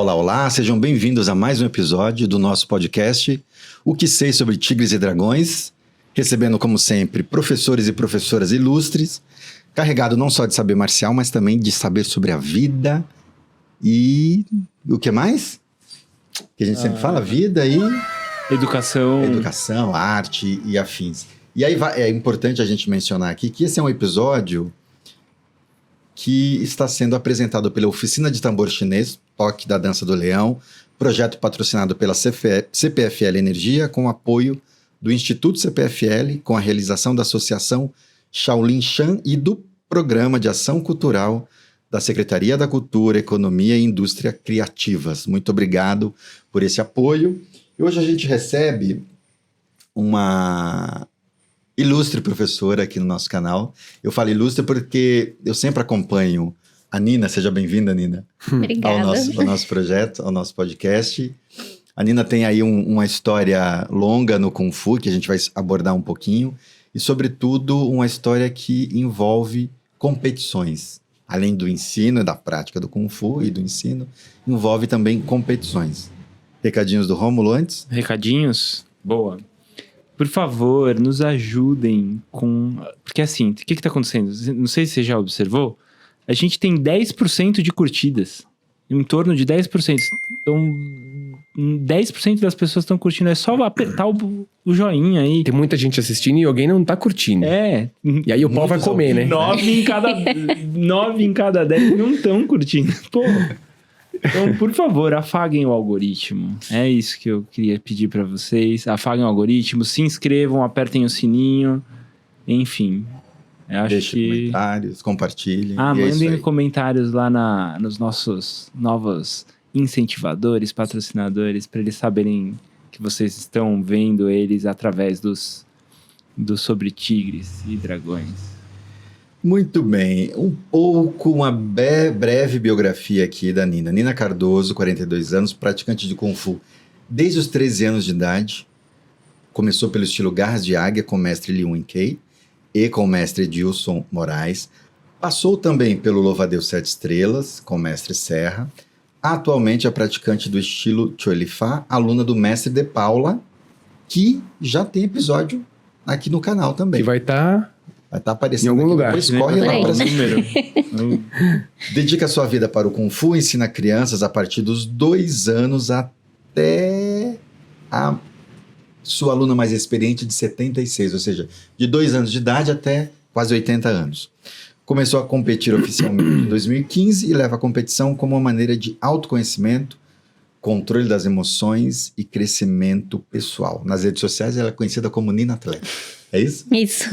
Olá, olá, sejam bem-vindos a mais um episódio do nosso podcast O que sei sobre Tigres e Dragões, recebendo, como sempre, professores e professoras ilustres, carregado não só de saber marcial, mas também de saber sobre a vida e o que mais? Que a gente sempre fala, vida e... Educação, arte e afins. E aí é importante a gente mencionar aqui que esse é um episódio que está sendo apresentado pela Oficina de Tambor Chinês, Toque da Dança do Leão, projeto patrocinado pela CPFL Energia, com apoio do Instituto CPFL, com a realização da Associação Shaolin Shan e do Programa de Ação Cultural da Secretaria da Cultura, Economia e Indústria Criativas. Muito obrigado por esse apoio. E hoje a gente recebe uma ilustre professora aqui no nosso canal. Eu falo ilustre porque eu sempre acompanho a Nina. Seja bem-vinda, Nina. Obrigada. Ao nosso projeto, ao nosso podcast. A Nina tem aí uma história longa no Kung Fu, que a gente vai abordar um pouquinho. E, sobretudo, uma história que envolve competições. Além do ensino e da prática do Kung Fu e do ensino, envolve também competições. Recadinhos do Rômulo antes? Recadinhos? Boa. Por favor, nos ajudem com... Porque assim, o que está acontecendo? Não sei se você já observou. A gente tem 10% de curtidas. Em torno de 10%. Então, 10% das pessoas estão curtindo. É só apertar o joinha aí. Tem muita gente assistindo e alguém não tá curtindo. É. E aí o pau vai comer, né? 9 em cada 10 não estão curtindo. Pô. Então, por favor, afaguem o algoritmo. É isso que eu queria pedir para vocês. Afaguem o algoritmo, se inscrevam, apertem o sininho. Enfim, eu acho Deixem comentários, compartilhem. Mandem comentários lá nos nossos novos incentivadores, patrocinadores, para eles saberem que vocês estão vendo eles através dos Sobre Tigres e Dragões. Muito bem, uma breve biografia aqui da Nina. Nina Cardoso, 42 anos, praticante de Kung Fu desde os 13 anos de idade. Começou pelo estilo Garras de Águia com o mestre Li Wen-Kei e com o mestre Edilson Moraes. Passou também pelo Louva-a-Deus 7 Estrelas com o mestre Serra. Atualmente é praticante do estilo Choi Li Fa, aluna do mestre De Paula, que já tem episódio aqui no canal também. Que vai estar aparecendo em algum aqui, lugar. depois corre lá para número. Dedica sua vida para o Kung Fu, ensina crianças a partir dos 2 anos até a sua aluna mais experiente de 76, ou seja, de 2 anos de idade até quase 80 anos. Começou a competir oficialmente em 2015 e leva a competição como uma maneira de autoconhecimento, controle das emoções e crescimento pessoal. Nas redes sociais ela é conhecida como Nina Atleta. É isso? Isso.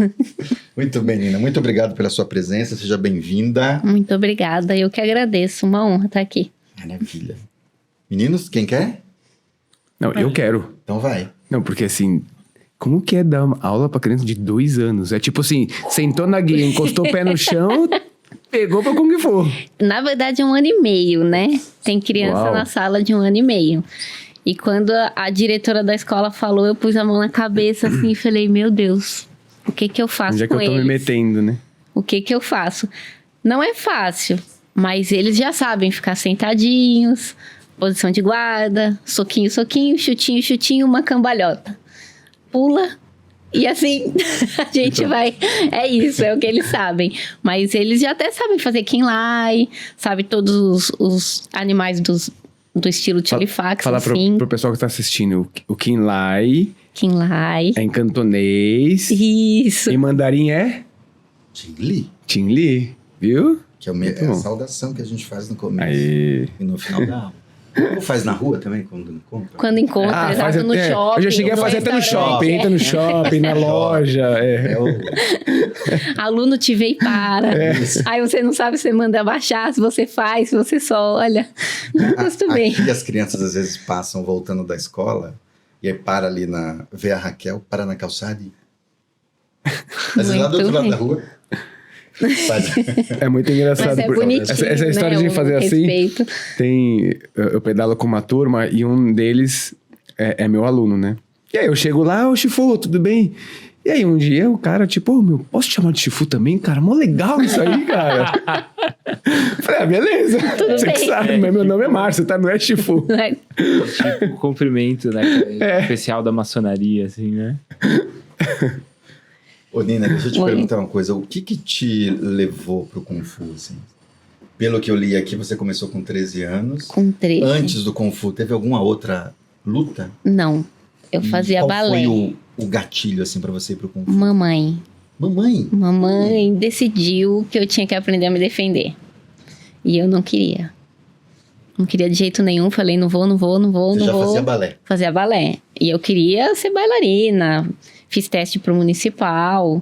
Muito bem, Nina. Muito obrigado pela sua presença. Seja bem-vinda. Muito obrigada. Eu que agradeço. Uma honra estar aqui. Maravilha. Meninos, quem quer? Não, eu quero. Então vai. Não, porque assim, como que é dar uma aula pra criança de 2 anos? É tipo assim, sentou na guia, encostou o pé no chão, pegou pra Kung Fu. Na verdade, é 1 ano e meio, né? Tem criança Uau. na sala de 1 ano e meio. E quando a diretora da escola falou, eu pus a mão na cabeça assim e falei, meu Deus, o que eu faço Onde é que com eu tô eles? me metendo, né? O que eu faço? Não é fácil, mas eles já sabem ficar sentadinhos, posição de guarda, soquinho, soquinho, chutinho, chutinho, uma cambalhota. Pula e assim a gente vai... É isso, é o que eles sabem. Mas eles já até sabem fazer Qinlai, sabe todos os animais do estilo Chilifax, Fala assim. pro pessoal que tá assistindo, o Qinlai Qinlai. é em cantonês. Isso. Em mandarim é? Tingli, Qinli, viu? que é a saudação que a gente faz no começo Aí. e no final da aula. Ou faz na rua também, quando encontra? Quando encontra, exato, no shopping. Eu já cheguei a fazer até no shopping, entra no shopping, na loja. É o... Aluno te vê e para. Aí você não sabe se você manda abaixar, se você faz, se você só olha. Não gosto bem. Aqui as crianças às vezes passam voltando da escola e aí para ali vê a Raquel, para na calçada e... Às vezes lá do outro lado da rua. É muito engraçado. Mas é bonitinho, essa história, né? De fazer assim, respeito. eu pedalo com uma turma e um deles é meu aluno, né? E aí eu chego lá, ô Chifu, tudo bem? E aí, um dia, o cara, tipo, ô, meu, posso te chamar de Shifu também, cara? Mó legal isso aí, cara. Eu falei, beleza. Tudo Você que bem. sabe, mas meu nome é Márcio, tá? Não é Shifu. Tipo, o cumprimento, né? Especial da maçonaria, assim, né? Ô, Nina, deixa eu te Oi. perguntar uma coisa. O que te levou pro Kung Fu, assim? Pelo que eu li aqui, você começou com 13 anos. Com 13. Antes do Kung Fu, teve alguma outra luta? Não. Eu fazia Qual balé. foi o gatilho, assim, pra você ir pro Kung Fu? Mamãe. Mamãe? Decidiu que eu tinha que aprender a me defender. E eu não queria. Não queria de jeito nenhum. Falei, não vou. Você já fazia balé? Fazia balé. E eu queria ser bailarina. Fiz teste pro municipal.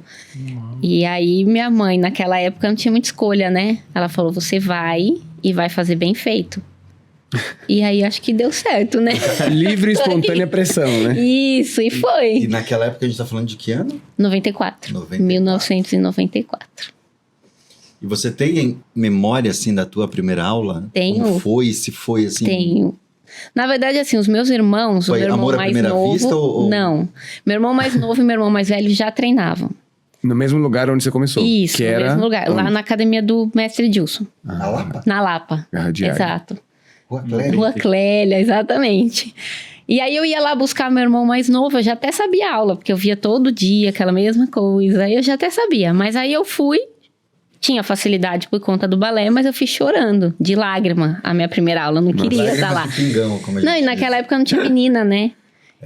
E aí, minha mãe, naquela época, não tinha muita escolha, né? Ela falou, você vai e vai fazer bem feito. E aí, acho que deu certo, né? Livre e espontânea pressão, né? Isso, e foi. E naquela época a gente tá falando de que ano? 94. 1994. E você tem memória, assim, da tua primeira aula? Tenho. Como foi? Se foi, assim... Tenho. Na verdade, assim, os meus irmãos, Foi o meu irmão amor à mais primeira novo... vista ou- Não. Meu irmão mais novo e meu irmão mais velho já treinavam. No mesmo lugar onde você começou. Isso, que no era mesmo lugar. Lá onde? na academia do mestre Dilson. Na Lapa? Na Lapa. Garra de águia. Exato. Rua Clélia? Rua Clélia, exatamente. E aí eu ia lá buscar meu irmão mais novo, eu já até sabia a aula, porque eu via todo dia aquela mesma coisa, aí eu já até sabia. Mas aí eu fui, tinha facilidade por conta do balé, mas eu fui chorando, de lágrima, a minha primeira aula, eu não queria estar lá. Lágrimas de pingão, como a Não, gente e naquela diz. época não tinha menina, né?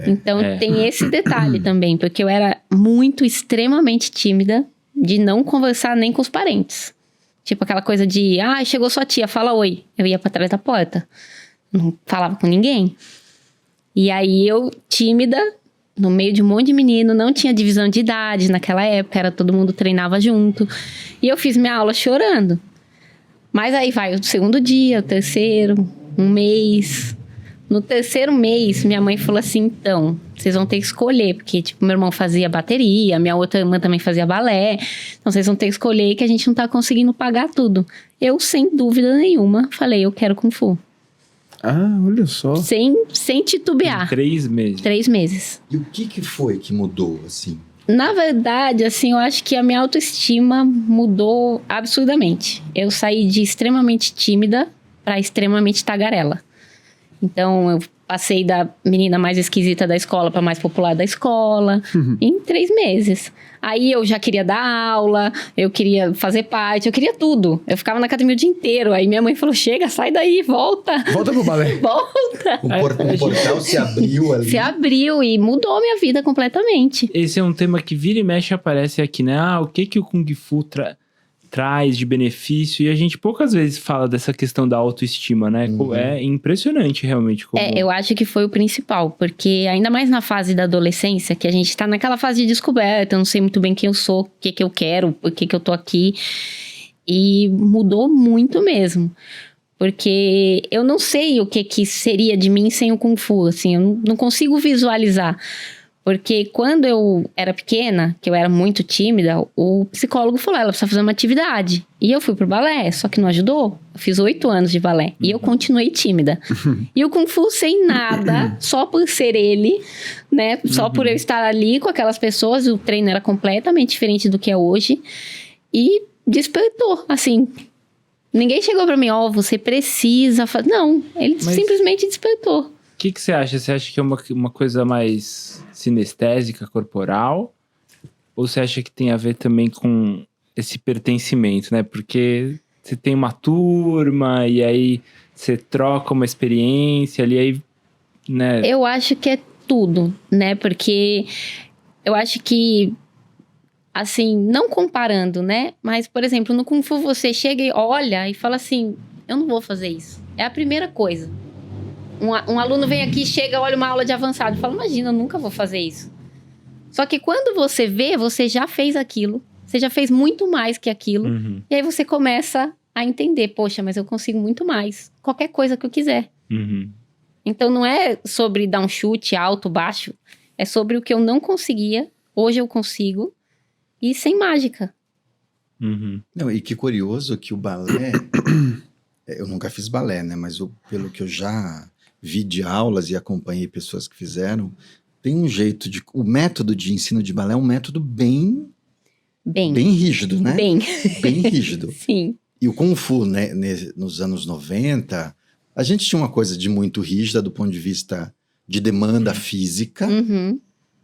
Então tem esse detalhe também, porque eu era muito, extremamente tímida de não conversar nem com os parentes. Tipo aquela coisa de, chegou sua tia, fala oi. Eu ia pra trás da porta. Não falava com ninguém. E aí eu, tímida, no meio de um monte de menino, não tinha divisão de idade naquela época, era todo mundo treinava junto. E eu fiz minha aula chorando. Mas aí vai o segundo dia, o terceiro, um mês. No terceiro mês, minha mãe falou assim, então, vocês vão ter que escolher, porque, tipo, meu irmão fazia bateria, minha outra irmã também fazia balé, então vocês vão ter que escolher que a gente não tá conseguindo pagar tudo. Eu, sem dúvida nenhuma, falei, eu quero Kung Fu. Ah, olha só. Sem titubear. 3 meses. 3 meses. E o que foi que mudou, assim? Na verdade, assim, eu acho que a minha autoestima mudou absurdamente. Eu saí de extremamente tímida para extremamente tagarela. Então, eu passei da menina mais esquisita da escola para mais popular da escola, em 3 meses. Aí eu já queria dar aula, eu queria fazer parte, eu queria tudo. Eu ficava na academia o dia inteiro. Aí minha mãe falou, chega, sai daí, volta. Volta pro balé. Volta. Um portal se abriu ali. Se abriu e mudou minha vida completamente. Esse é um tema que vira e mexe aparece aqui, né? O que o Kung Fu traz de benefício? E a gente poucas vezes fala dessa questão da autoestima, né? É impressionante, realmente. Como... Eu acho que foi o principal, porque ainda mais na fase da adolescência, que a gente tá naquela fase de descoberta, eu não sei muito bem quem eu sou, o que eu quero, por que eu tô aqui. E mudou muito mesmo. Porque eu não sei o que seria de mim sem o Kung Fu, assim, eu não consigo visualizar. Porque quando eu era pequena, que eu era muito tímida, o psicólogo falou, ela precisa fazer uma atividade. E eu fui pro balé, só que não ajudou. Eu fiz 8 anos de balé e eu continuei tímida. E o Kung Fu sem nada, só por ser ele, né? Só por eu estar ali com aquelas pessoas, o treino era completamente diferente do que é hoje. E despertou, assim... Ninguém chegou pra mim, você precisa fazer... Não, ele simplesmente despertou. O que você acha? Você acha que é uma coisa mais sinestésica, corporal? Ou você acha que tem a ver também com esse pertencimento, né? Porque você tem uma turma e aí você troca uma experiência ali, aí, né? Eu acho que é tudo, né? Porque eu acho que, assim, não comparando, né? Mas, por exemplo, no Kung Fu você chega e olha e fala assim, eu não vou fazer isso. É a primeira coisa. Um aluno vem aqui, chega, olha uma aula de avançado e fala, imagina, eu nunca vou fazer isso. Só que quando você vê, você já fez aquilo, você já fez muito mais que aquilo, e aí você começa a entender, poxa, mas eu consigo muito mais, qualquer coisa que eu quiser. Então não é sobre dar um chute alto, baixo, é sobre o que eu não conseguia, hoje eu consigo, e sem mágica. Não, e que curioso que o balé... eu nunca fiz balé, né? Mas pelo que eu já vi de aulas e acompanhei pessoas que fizeram, tem um jeito de... O método de ensino de balé é um método bem Bem, rígido, né? bem. Bem rígido. Sim. E o Kung Fu, né, nos anos 90, a gente tinha uma coisa de muito rígida do ponto de vista de demanda física, Uhum.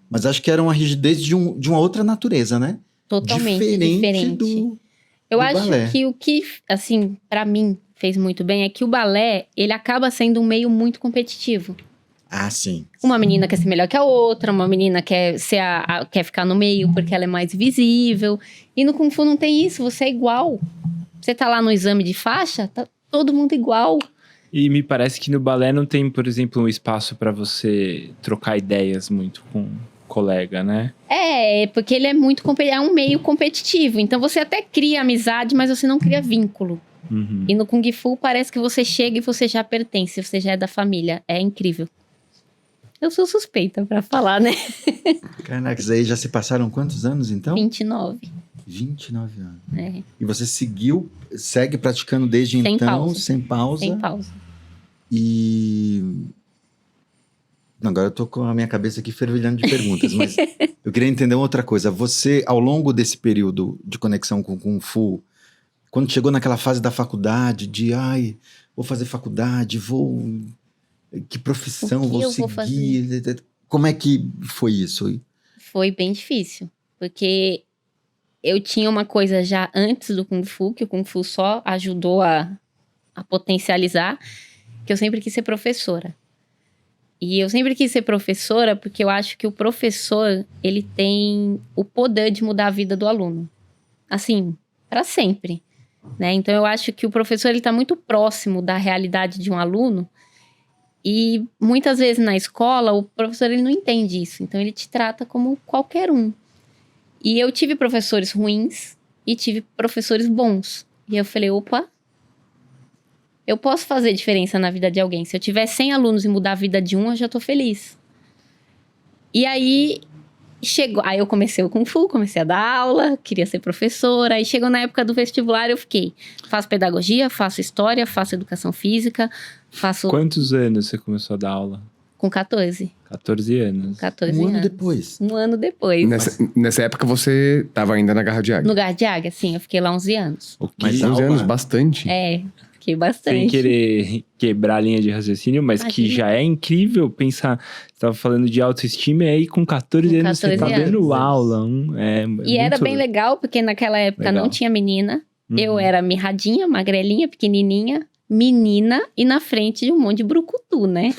mas acho que era uma rigidez de uma outra natureza, né? Totalmente diferente. Eu do acho balé. que o que, assim, pra mim fez muito bem é que o balé, ele acaba sendo um meio muito competitivo. Ah, sim. Uma menina quer ser melhor que a outra, uma menina quer ser quer ficar no meio porque ela é mais visível. E no Kung Fu não tem isso, você é igual. Você tá lá no exame de faixa, tá todo mundo igual. E me parece que no balé não tem, por exemplo, um espaço para você trocar ideias muito com um colega, né? Porque ele é muito é um meio competitivo. Então você até cria amizade, mas você não cria vínculo. Uhum. E no Kung Fu parece que você chega e você já pertence, você já é da família. É incrível. Eu sou suspeita pra falar, né? Caraca, aí já se passaram quantos anos, então? 29. 29 anos. É, E você segue praticando desde Sem então, pausa. sem pausa. sem pausa. E... Agora eu tô com a minha cabeça aqui fervilhando de perguntas, mas eu queria entender uma outra coisa. Você, ao longo desse período de conexão com o Kung Fu, quando chegou naquela fase da faculdade, vou fazer faculdade, que profissão O que vou eu vou seguir? Como é que foi isso? Foi bem difícil, porque eu tinha uma coisa já antes do Kung Fu, que o Kung Fu só ajudou a potencializar, que eu sempre quis ser professora. E eu sempre quis ser professora porque eu acho que o professor, ele tem o poder de mudar a vida do aluno. Assim, para sempre, né? Então eu acho que o professor, ele tá muito próximo da realidade de um aluno. E muitas vezes na escola, o professor ele não entende isso. Então ele te trata como qualquer um. E eu tive professores ruins e tive professores bons. E eu falei, opa, eu posso fazer diferença na vida de alguém. Se eu tiver 100 alunos e mudar a vida de um, eu já tô feliz. E aí aí eu comecei o Kung Fu, comecei a dar aula, queria ser professora. Aí chegou na época do vestibular, eu faço pedagogia, faço história, faço educação física, faço Quantos anos você começou a dar aula? com 14. 14 anos. 14 Um ano anos. depois. Um ano depois. Nessa época você tava ainda na Garra de Águia. No Garra de Águia, sim, eu fiquei lá 11 anos. O que, Mas 11 aula- anos, bastante. Fiquei bastante. sem querer quebrar a linha de raciocínio, mas que Imagina. já é incrível pensar. Você tava falando de autoestima e aí com 14 Com anos você tá 14 dando anos. aula. E era bem legal, porque naquela época Legal. não tinha menina. Uhum. Eu era mirradinha, magrelinha, pequenininha, menina e na frente de um monte de brucutu, né?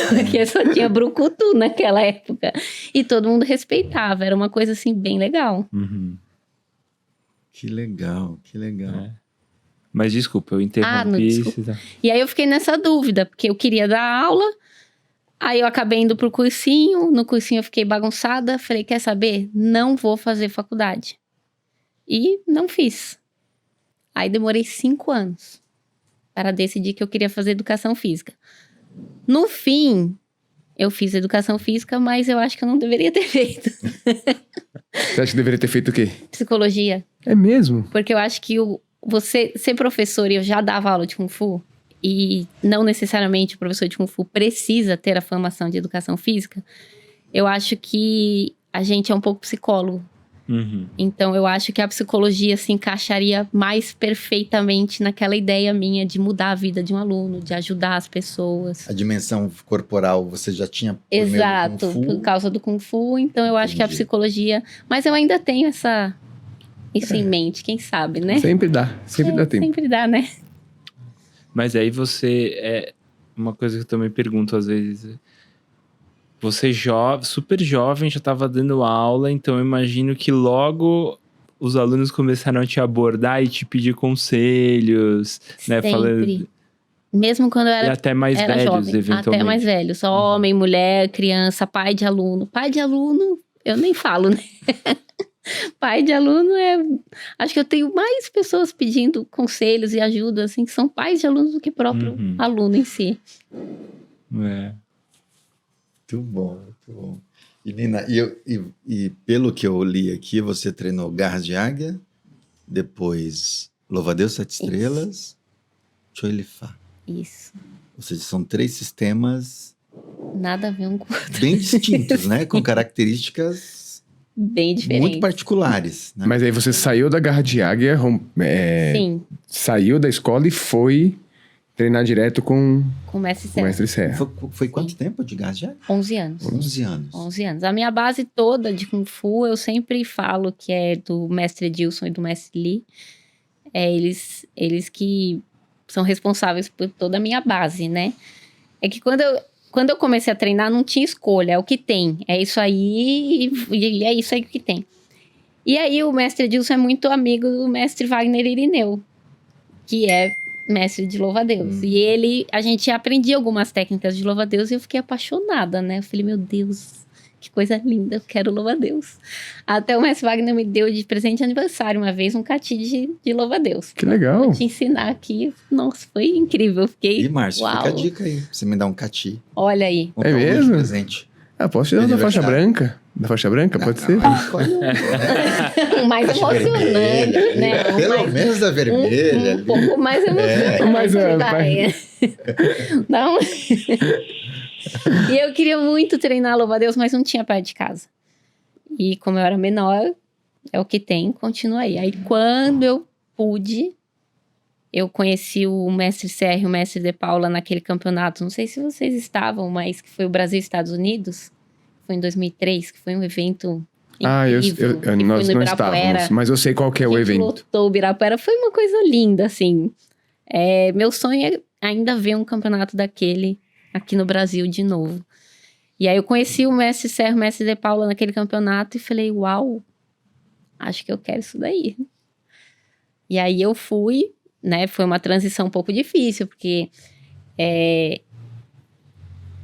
Porque só tinha brucutu naquela época. E todo mundo respeitava, era uma coisa assim bem legal. Uhum. Que legal, que legal. É. Mas desculpa, eu interrompi. desculpa. E aí eu fiquei nessa dúvida, porque eu queria dar aula, aí eu acabei indo pro cursinho, no cursinho eu fiquei bagunçada, falei, quer saber? Não vou fazer faculdade. E não fiz. Aí demorei 5 anos para decidir que eu queria fazer educação física. No fim, eu fiz educação física, mas eu acho que eu não deveria ter feito Você acha que deveria ter feito o quê? psicologia. É mesmo? Porque eu acho que você ser professor, e eu já dava aula de Kung Fu, e não necessariamente o professor de Kung Fu precisa ter a formação de educação física, eu acho que a gente é um pouco psicólogo. Uhum. Então, eu acho que a psicologia se encaixaria mais perfeitamente naquela ideia minha de mudar a vida de um aluno, de ajudar as pessoas. A dimensão corporal você já tinha por meio do Exato, Kung Fu? por causa do Kung Fu. Então, eu acho que a Entendi. psicologia... Mas eu ainda tenho isso em mente, quem sabe, né? Sempre dá dá tempo. Sempre dá, né? Mas aí você. Uma coisa que eu também pergunto às vezes. Você super jovem, já estava dando aula, então eu imagino que logo os alunos começaram a te abordar e te pedir conselhos, né? Sempre. Falando. Mesmo quando eu E era até mais velhos, jovem, eventualmente. até mais velhos. Homem, mulher, criança, pai de aluno. Pai de aluno, eu nem falo, né? Pai de aluno Acho que eu tenho mais pessoas pedindo conselhos e ajuda, assim, que são pais de alunos do que próprio Uhum. aluno em si. É. Muito bom, muito bom. E Nina, e pelo que eu li aqui, você treinou Garras de Águia, depois Louva-a-Deus 7 Estrelas, Choi Li Fa. Isso. Ou seja, são 3 sistemas Nada a ver um com o outro. Bem distintos, né? Com características Bem diferente. muito particulares, né? Mas aí você saiu da Garra de Águia, Sim, saiu da escola e foi treinar direto com com o mestre o Serra. mestre Serra. Foi quanto tempo de gás já? 11 anos. 11 anos. 11 anos. A minha base toda de Kung Fu, eu sempre falo que é do mestre Edilson e do mestre Lee. Eles que são responsáveis por toda a minha base, né? É que quando eu comecei a treinar, não tinha escolha, é o que tem. É isso aí e é isso aí que tem. E aí o mestre Edilson é muito amigo do mestre Wagner Irineu, que é mestre de louva-a-Deus. E a gente aprendia algumas técnicas de louva-a-Deus e eu fiquei apaixonada, né? Eu falei, meu Deus, que coisa linda, eu quero louva-a-Deus. Até o mestre Wagner me deu de presente de aniversário uma vez um cati de louva-a-Deus. Que legal. Vou te ensinar aqui. Nossa, foi incrível. Eu fiquei, E, Márcio, uau. fica a dica aí. Você me dá um cati. Olha aí. Um É talu de mesmo? presente. Ah, posso te dar da faixa Aniversário. branca? Da faixa branca? Pode ser? Um mais emocionante, né? Um Pelo mais- menos da vermelha. Um pouco mais emocionante. Mas, vai. Dá um- E eu queria muito treinar louva-a-Deus, mas não tinha perto de casa. E como eu era menor, é o que tem, continua aí. Aí quando eu pude, eu conheci o mestre Serra e o mestre De Paula naquele campeonato. Não sei se vocês estavam, mas que foi o Brasil e Estados Unidos. Foi em 2003, que foi um evento Ah, incrível. que foi nós no não Ibirapuera. estávamos, mas eu sei qual que é o A gente evento. lotou o Ibirapuera, foi uma coisa linda, assim. Meu sonho é ainda ver um campeonato daquele aqui no Brasil de novo. E aí eu conheci o mestre Serra, o mestre De Paula naquele campeonato e falei, uau, acho que eu quero isso daí. E aí eu fui, né, foi uma transição um pouco difícil, porque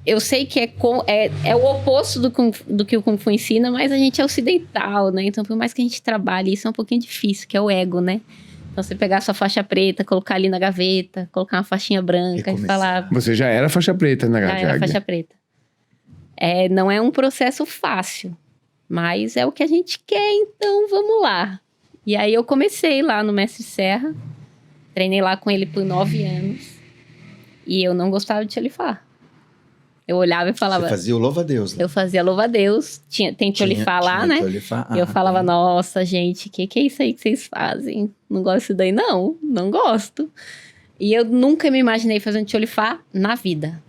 eu sei que é o oposto do que o Kung Fu ensina, mas a gente é ocidental, né? Então, por mais que a gente trabalhe, isso é um pouquinho difícil, que é o ego, né? Então, você pegar a sua faixa preta, colocar ali na gaveta, colocar uma faixinha branca e Recomeçar. falar, Você já era faixa preta na já Garra de era Águia. faixa preta. Não é um processo fácil, mas é o que a gente quer, então vamos lá. E aí eu comecei lá no Mestre Serra, treinei lá com ele por 9 anos, e eu não gostava de Tcholifá. Eu olhava e falava... Você fazia o louva-a-Deus. Né? Eu fazia louva-a-Deus, tem Tcholifá lá, né? Tcholifá. E eu falava, nossa, gente, que é isso aí que vocês fazem? Não gosto disso daí, não gosto. E eu nunca me imaginei fazendo Tcholifá na vida.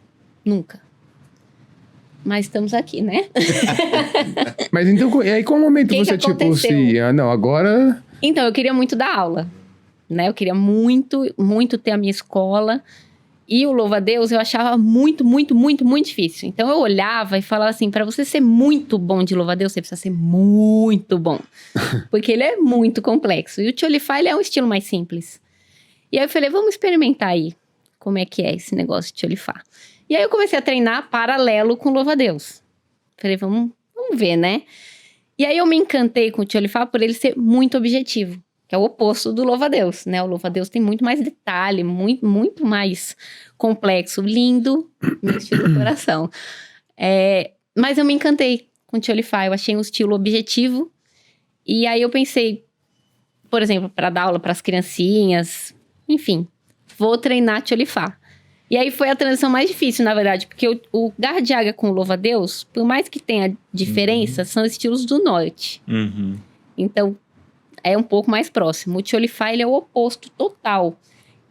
Nunca. Mas estamos aqui, né? Mas então, e aí qual momento Que você, tipo, aconteceu? não, agora... Então, eu queria muito dar aula, né? Eu queria muito, muito ter a minha escola. E o louva-a-Deus eu achava muito, muito, muito, muito difícil. Então, eu olhava e falava assim, para você ser muito bom de louva-a-Deus, você precisa ser muito bom. Porque ele é muito complexo. E o Tcholifá, ele é um estilo mais simples. E aí eu falei, vamos experimentar aí como é que é esse negócio de Tcholifá. E aí eu comecei a treinar paralelo com o louva-a-Deus. Falei, vamos ver, né? E aí eu me encantei com o Tcholifá por ele ser muito objetivo, que é o oposto do louva-a-Deus, né? O louva-a-Deus tem muito mais detalhe, muito, muito mais complexo, lindo, meu estilo do coração. Mas eu me encantei com o Tcholifá, eu achei um estilo objetivo. E aí eu pensei, por exemplo, para dar aula para as criancinhas, enfim, vou treinar Tcholifá. E aí foi a transição mais difícil, na verdade, porque o Garra de Águia com o louva-a-Deus, por mais que tenha diferença, são estilos do norte. Uhum. Então, é um pouco mais próximo. O Tcholifá, ele é o oposto total.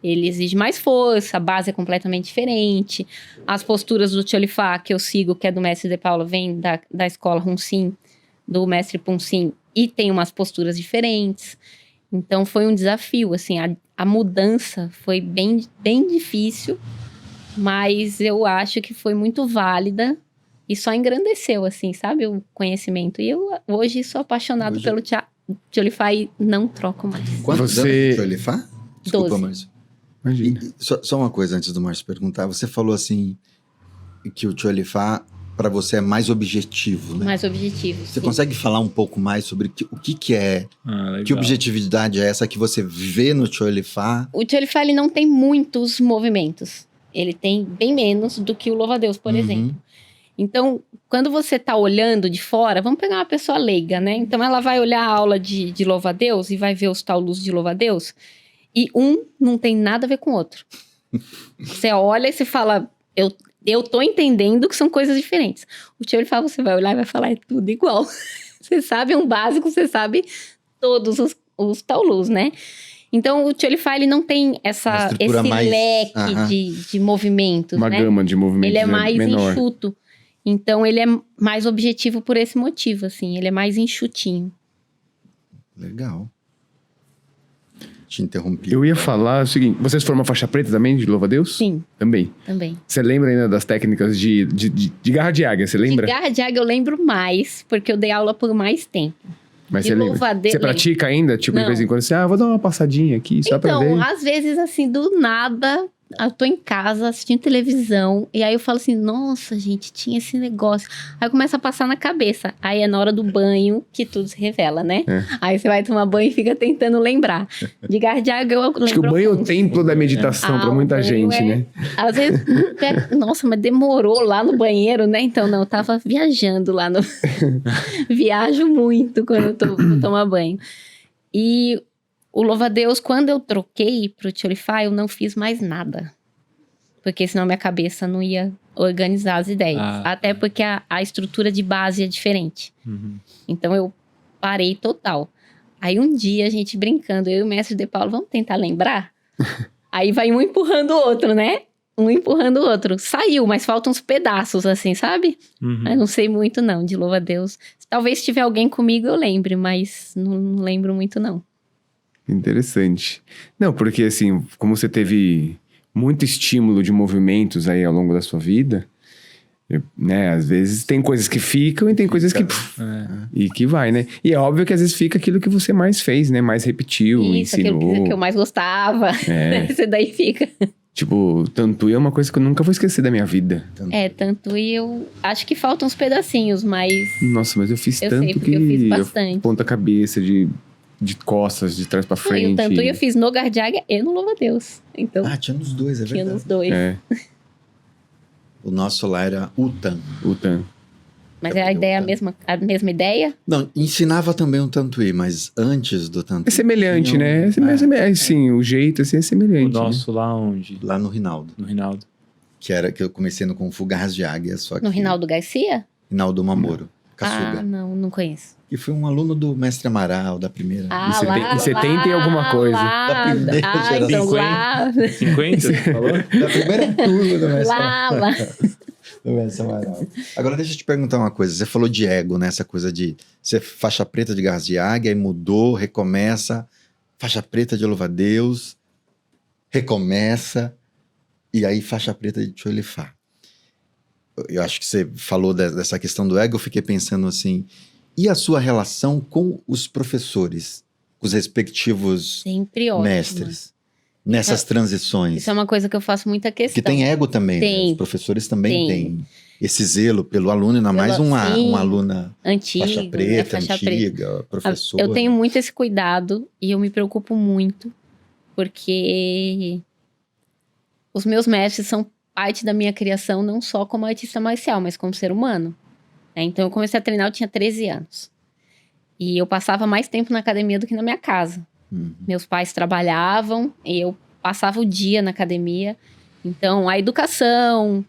Ele exige mais força, a base é completamente diferente. As posturas do Tcholifá que eu sigo, que é do mestre De Paula, vem da escola Hun Sin, do mestre Pun Sin, e tem umas posturas diferentes. Então, foi um desafio, assim, a mudança foi bem, bem difícil, mas eu acho que foi muito válida e só engrandeceu, assim, sabe, o conhecimento. E eu hoje sou apaixonada Hoje- pelo Tcholifá e não troco mais. Quantos Você- anos de Tcholifá? Desculpa, 12. Márcio. Imagina. Só uma coisa antes do Márcio perguntar. Você falou assim que o Tcholifá para você é mais objetivo, né? Mais objetivo. Você sim. consegue falar um pouco mais sobre o que é, Legal. que objetividade é essa que você vê no Tcholifá? O Tcholifá, ele não tem muitos movimentos. Ele tem bem menos do que o louva-a-Deus, por Uhum. exemplo. Então, quando você está olhando de fora, vamos pegar uma pessoa leiga, né? Então, ela vai olhar a aula de louva-a-Deus e vai ver os taulus de louva-a-Deus e um não tem nada a ver com o outro. Você olha e você fala, eu tô entendendo que são coisas diferentes. O tio, ele fala, você vai olhar e vai falar, é tudo igual. Você sabe um básico, você sabe todos os taulus, né? Então, o Tcholifá, ele não tem esse leque de movimentos, Uma gama de movimentos ele é mais menor. enxuto. Então, ele é mais objetivo por esse motivo, assim. Ele é mais enxutinho. Legal. Te interrompi. Eu ia falar o seguinte, vocês foram uma faixa preta também, de louva-a-Deus? Sim, Também. também. Você lembra ainda das técnicas de garra de águia, você lembra? De garra de águia eu lembro mais, porque eu dei aula por mais tempo. Mas de você lembra? louva-a-Deus, Você pratica ainda? Tipo, de Não. vez em quando, vou dar uma passadinha aqui, só pra ver. Então, às vezes, assim, do nada, eu tô em casa assistindo televisão, e aí eu falo assim, nossa, gente, tinha esse negócio. Aí começa a passar na cabeça. Aí é na hora do banho que tudo se revela, né? É. Aí você vai tomar banho e fica tentando lembrar. De garra de água eu lembro. Acho que o banho é o templo da meditação pra o muita banho gente, né? Às vezes, nossa, mas demorou lá no banheiro, né? Então, não, eu tava viajando lá no... Viajo muito quando eu vou tomar banho. E o louva-a-Deus, quando eu troquei pro Tcholifá, eu não fiz mais nada. Porque senão minha cabeça não ia organizar as ideias. Até porque a estrutura de base é diferente. Então, eu parei total. Aí, um dia, a gente brincando, eu e o mestre De Paulo, vamos tentar lembrar? Aí, vai um empurrando o outro, né? Um empurrando o outro. Saiu, mas faltam uns pedaços, assim, sabe? Eu não sei muito, não, de louva-a-Deus. Talvez se tiver alguém comigo, eu lembre, mas não lembro muito, não. Interessante. Não, porque assim, como você teve muito estímulo de movimentos aí ao longo da sua vida, né? Às vezes tem coisas que ficam e tem coisas que... E que vai, né? E é óbvio que às vezes fica aquilo que você mais fez, né? Mais repetiu, Isso, ensinou. aquilo que eu mais gostava. Esse daí fica. Tipo, Tantui é uma coisa que eu nunca vou esquecer da minha vida. Tanto e eu acho que faltam uns pedacinhos, mas... Nossa, mas eu fiz Eu tanto sei, porque que... eu fiz bastante. Ponta cabeça, de costas, de trás pra E frente. o tanto eu fiz no garra de águia e no louva-a-Deus. Então, Tinha nos dois, é tinha verdade. nos dois. É, O nosso lá era Utan. o Tan. Mas é a ideia, a mesma ideia? Não, ensinava também o Tantuí, mas antes do Tantuí... É semelhante, tinha né? Sim, o jeito assim é O semelhante. nosso lá onde? Lá no Rinaldo. No Rinaldo. Que eu comecei no Kung Fu Garras de Águia, só que... No Rinaldo Garcia? Rinaldo Mamoro, Ah, Kaçuga. não conheço. Que foi um aluno do Mestre Amaral, da primeira. Ah, Em 70 e alguma coisa. Da primeira então geração. lá, 50, você falou? Da primeira turma do Mestre lá. Do Mestre Amaral. Agora deixa eu te perguntar uma coisa. Você falou de ego, né? Essa coisa de ser faixa preta de Garras de Águia, aí mudou, recomeça. Faixa preta de louva-a-Deus, recomeça. E aí faixa preta de Tcholifá. Eu acho que você falou dessa questão do ego, eu fiquei pensando assim, e a sua relação com os professores, os respectivos Sempre ótimo. mestres, nessas transições? Isso é uma coisa que eu faço muita questão. Que tem ego também, Tem. né? Os professores também Tem. têm esse zelo pelo aluno, ainda mais Sim. uma aluna Antigo, faixa né? preta, Faixa preta. antiga, professora. Eu tenho muito esse cuidado e eu me preocupo muito, porque os meus mestres são parte da minha criação, não só como artista marcial, mas como ser humano. Então, eu comecei a treinar, eu tinha 13 anos. E eu passava mais tempo na academia do que na minha casa. Meus pais trabalhavam e eu passava o dia na academia. Então, a educação,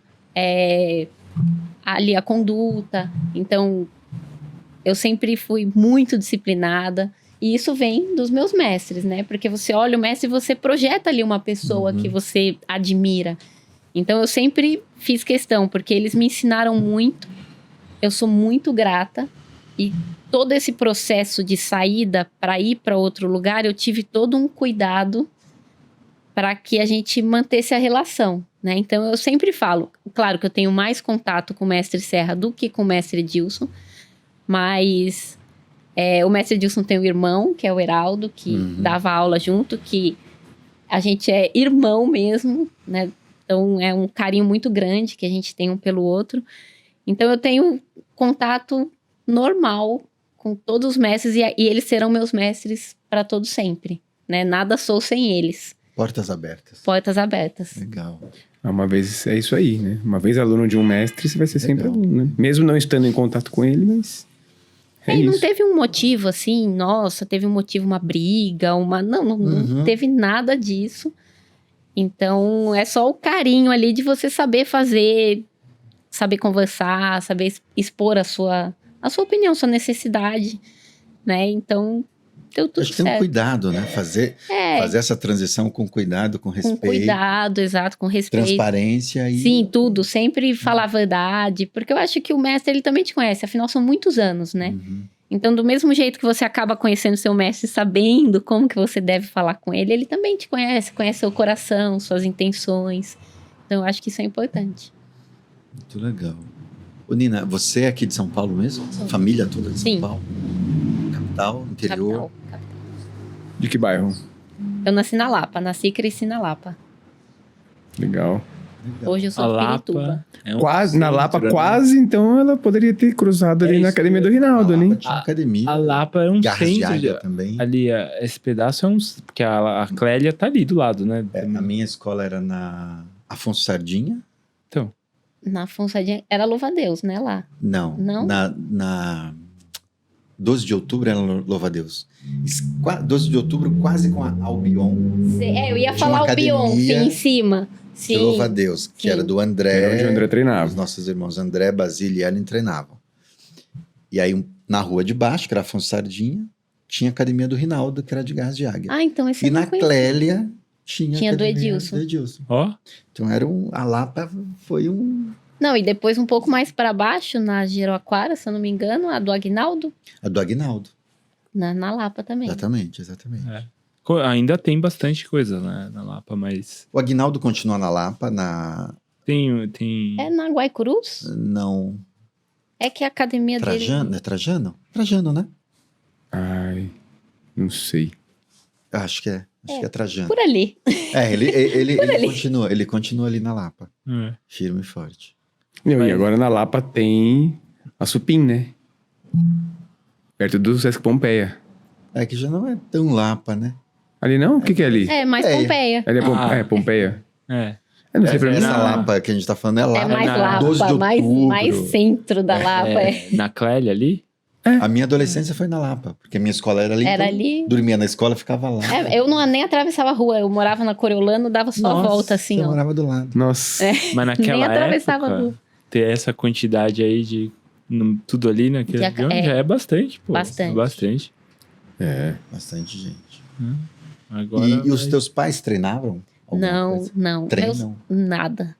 ali a conduta. Então, eu sempre fui muito disciplinada. E isso vem dos meus mestres, né? Porque você olha o mestre e você projeta ali uma pessoa que você admira. Então, eu sempre fiz questão, porque eles me ensinaram muito. Eu sou muito grata. E todo esse processo de saída para ir para outro lugar, eu tive todo um cuidado para que a gente mantesse a relação, né? Então, eu sempre falo, claro que eu tenho mais contato com o mestre Serra do que com o mestre Edilson, mas o mestre Edilson tem um irmão, que é o Heraldo, que dava aula junto, que a gente é irmão mesmo, né? Então, é um carinho muito grande que a gente tem um pelo outro. Então, eu tenho contato normal com todos os mestres e eles serão meus mestres para todo sempre, né? Nada sou sem eles. Portas abertas. Portas abertas. Legal. Uma vez é isso aí, né? Uma vez aluno de um mestre, você vai ser sempre aluno, né? Mesmo não estando em contato com ele, mas... E não isso. teve um motivo assim, nossa, teve um motivo, uma briga, não teve nada disso. Então, é só o carinho ali de você saber fazer, saber conversar, saber expor a sua opinião, sua necessidade, né? Então, deu tudo Acho que tem um certo. cuidado, né? Fazer essa transição com cuidado, com Com respeito, cuidado, exato, com respeito. transparência e... Sim, tudo. Sempre falar a verdade. Porque eu acho que o mestre, ele também te conhece. Afinal, são muitos anos, né? Uhum. Então, do mesmo jeito que você acaba conhecendo seu mestre, sabendo como que você deve falar com ele também te conhece. Conhece seu coração, suas intenções. Então, eu acho que isso é importante. Muito legal. Ô, Nina, você é aqui de São Paulo mesmo? Sou. Família toda de São Sim. Paulo? Capital, interior? Capital. De que bairro? Eu nasci na Lapa. Nasci e cresci na Lapa. Legal. Legal. Hoje eu sou A de Lapa Pirituba. é um Quase, na centro, Lapa, né? quase, então ela poderia ter cruzado ali É na isso academia que do Rinaldo, Na né? Lapa tinha academia. A Lapa é um Garras de centro. Águia também. Ali, esse pedaço é um... Porque a Clélia tá ali do lado, né? É, a minha escola era na Afonso Sardinha? Então, Na Afonsadinha era Louva-a-Deus, né? Lá. Não. Não? Na 12 de outubro era Louva-a-Deus. 12 de outubro quase com a Albion Eu ia Tinha falar uma o Bion, academia sim, em cima. de Sim. Louva-a-Deus, que Sim. era do André. Era onde o André treinava. Os nossos irmãos André, Basílio e Ellen treinavam. E aí, na rua de baixo, que era Afonso Sardinha, tinha a academia do Rinaldo, que era de Garras de Águia. Ah, então esse E eu não na conhecia. Clélia tinha Tinha a do academia Edilson. do Edilson. ó, Então a Lapa foi um... Não, e depois um pouco mais pra baixo, na Jericoacoara, se eu não me engano, a do Aguinaldo, A do Aguinaldo. na Lapa também. Exatamente. É. Ainda tem bastante coisa, né, na Lapa, mas O Aguinaldo continua na Lapa, tem... É na Guaicurus? não... É que a academia dele... Trajano, é Trajano? Trajano, né? Ai, não sei. Eu acho que é. Acho que é Trajano. Por ali. É, ele ali. continua ali na Lapa. É. Firme e forte. Não, Mas- E agora na Lapa tem a Supim, né? Perto do Sesc Pompeia. É que já não é tão Lapa, né? Ali não? O que que é ali? É, mais É. Pompeia. Ali Ah. Pompeia. É. Eu não sei pra mim. Essa na- Lapa que a gente tá falando é Lapa. É mais na 12 de Lapa, mais outubro. centro da Lapa. É. Na Clélia ali? A minha adolescência foi na Lapa, porque a minha escola era ali. Era então ali. Dormia na escola, ficava lá. Eu não, nem atravessava a rua, eu morava na Coriolano, dava só a Nossa, volta assim, Eu ó. morava do lado. Nossa. Mas naquela Nem atravessava a época, rua. ter essa quantidade aí de... tudo ali naquele De região é. já é bastante, pô. Bastante. É bastante. É. Bastante gente. Agora E os vai- teus pais treinavam? alguma Não, coisa? não. Treinam? Nada.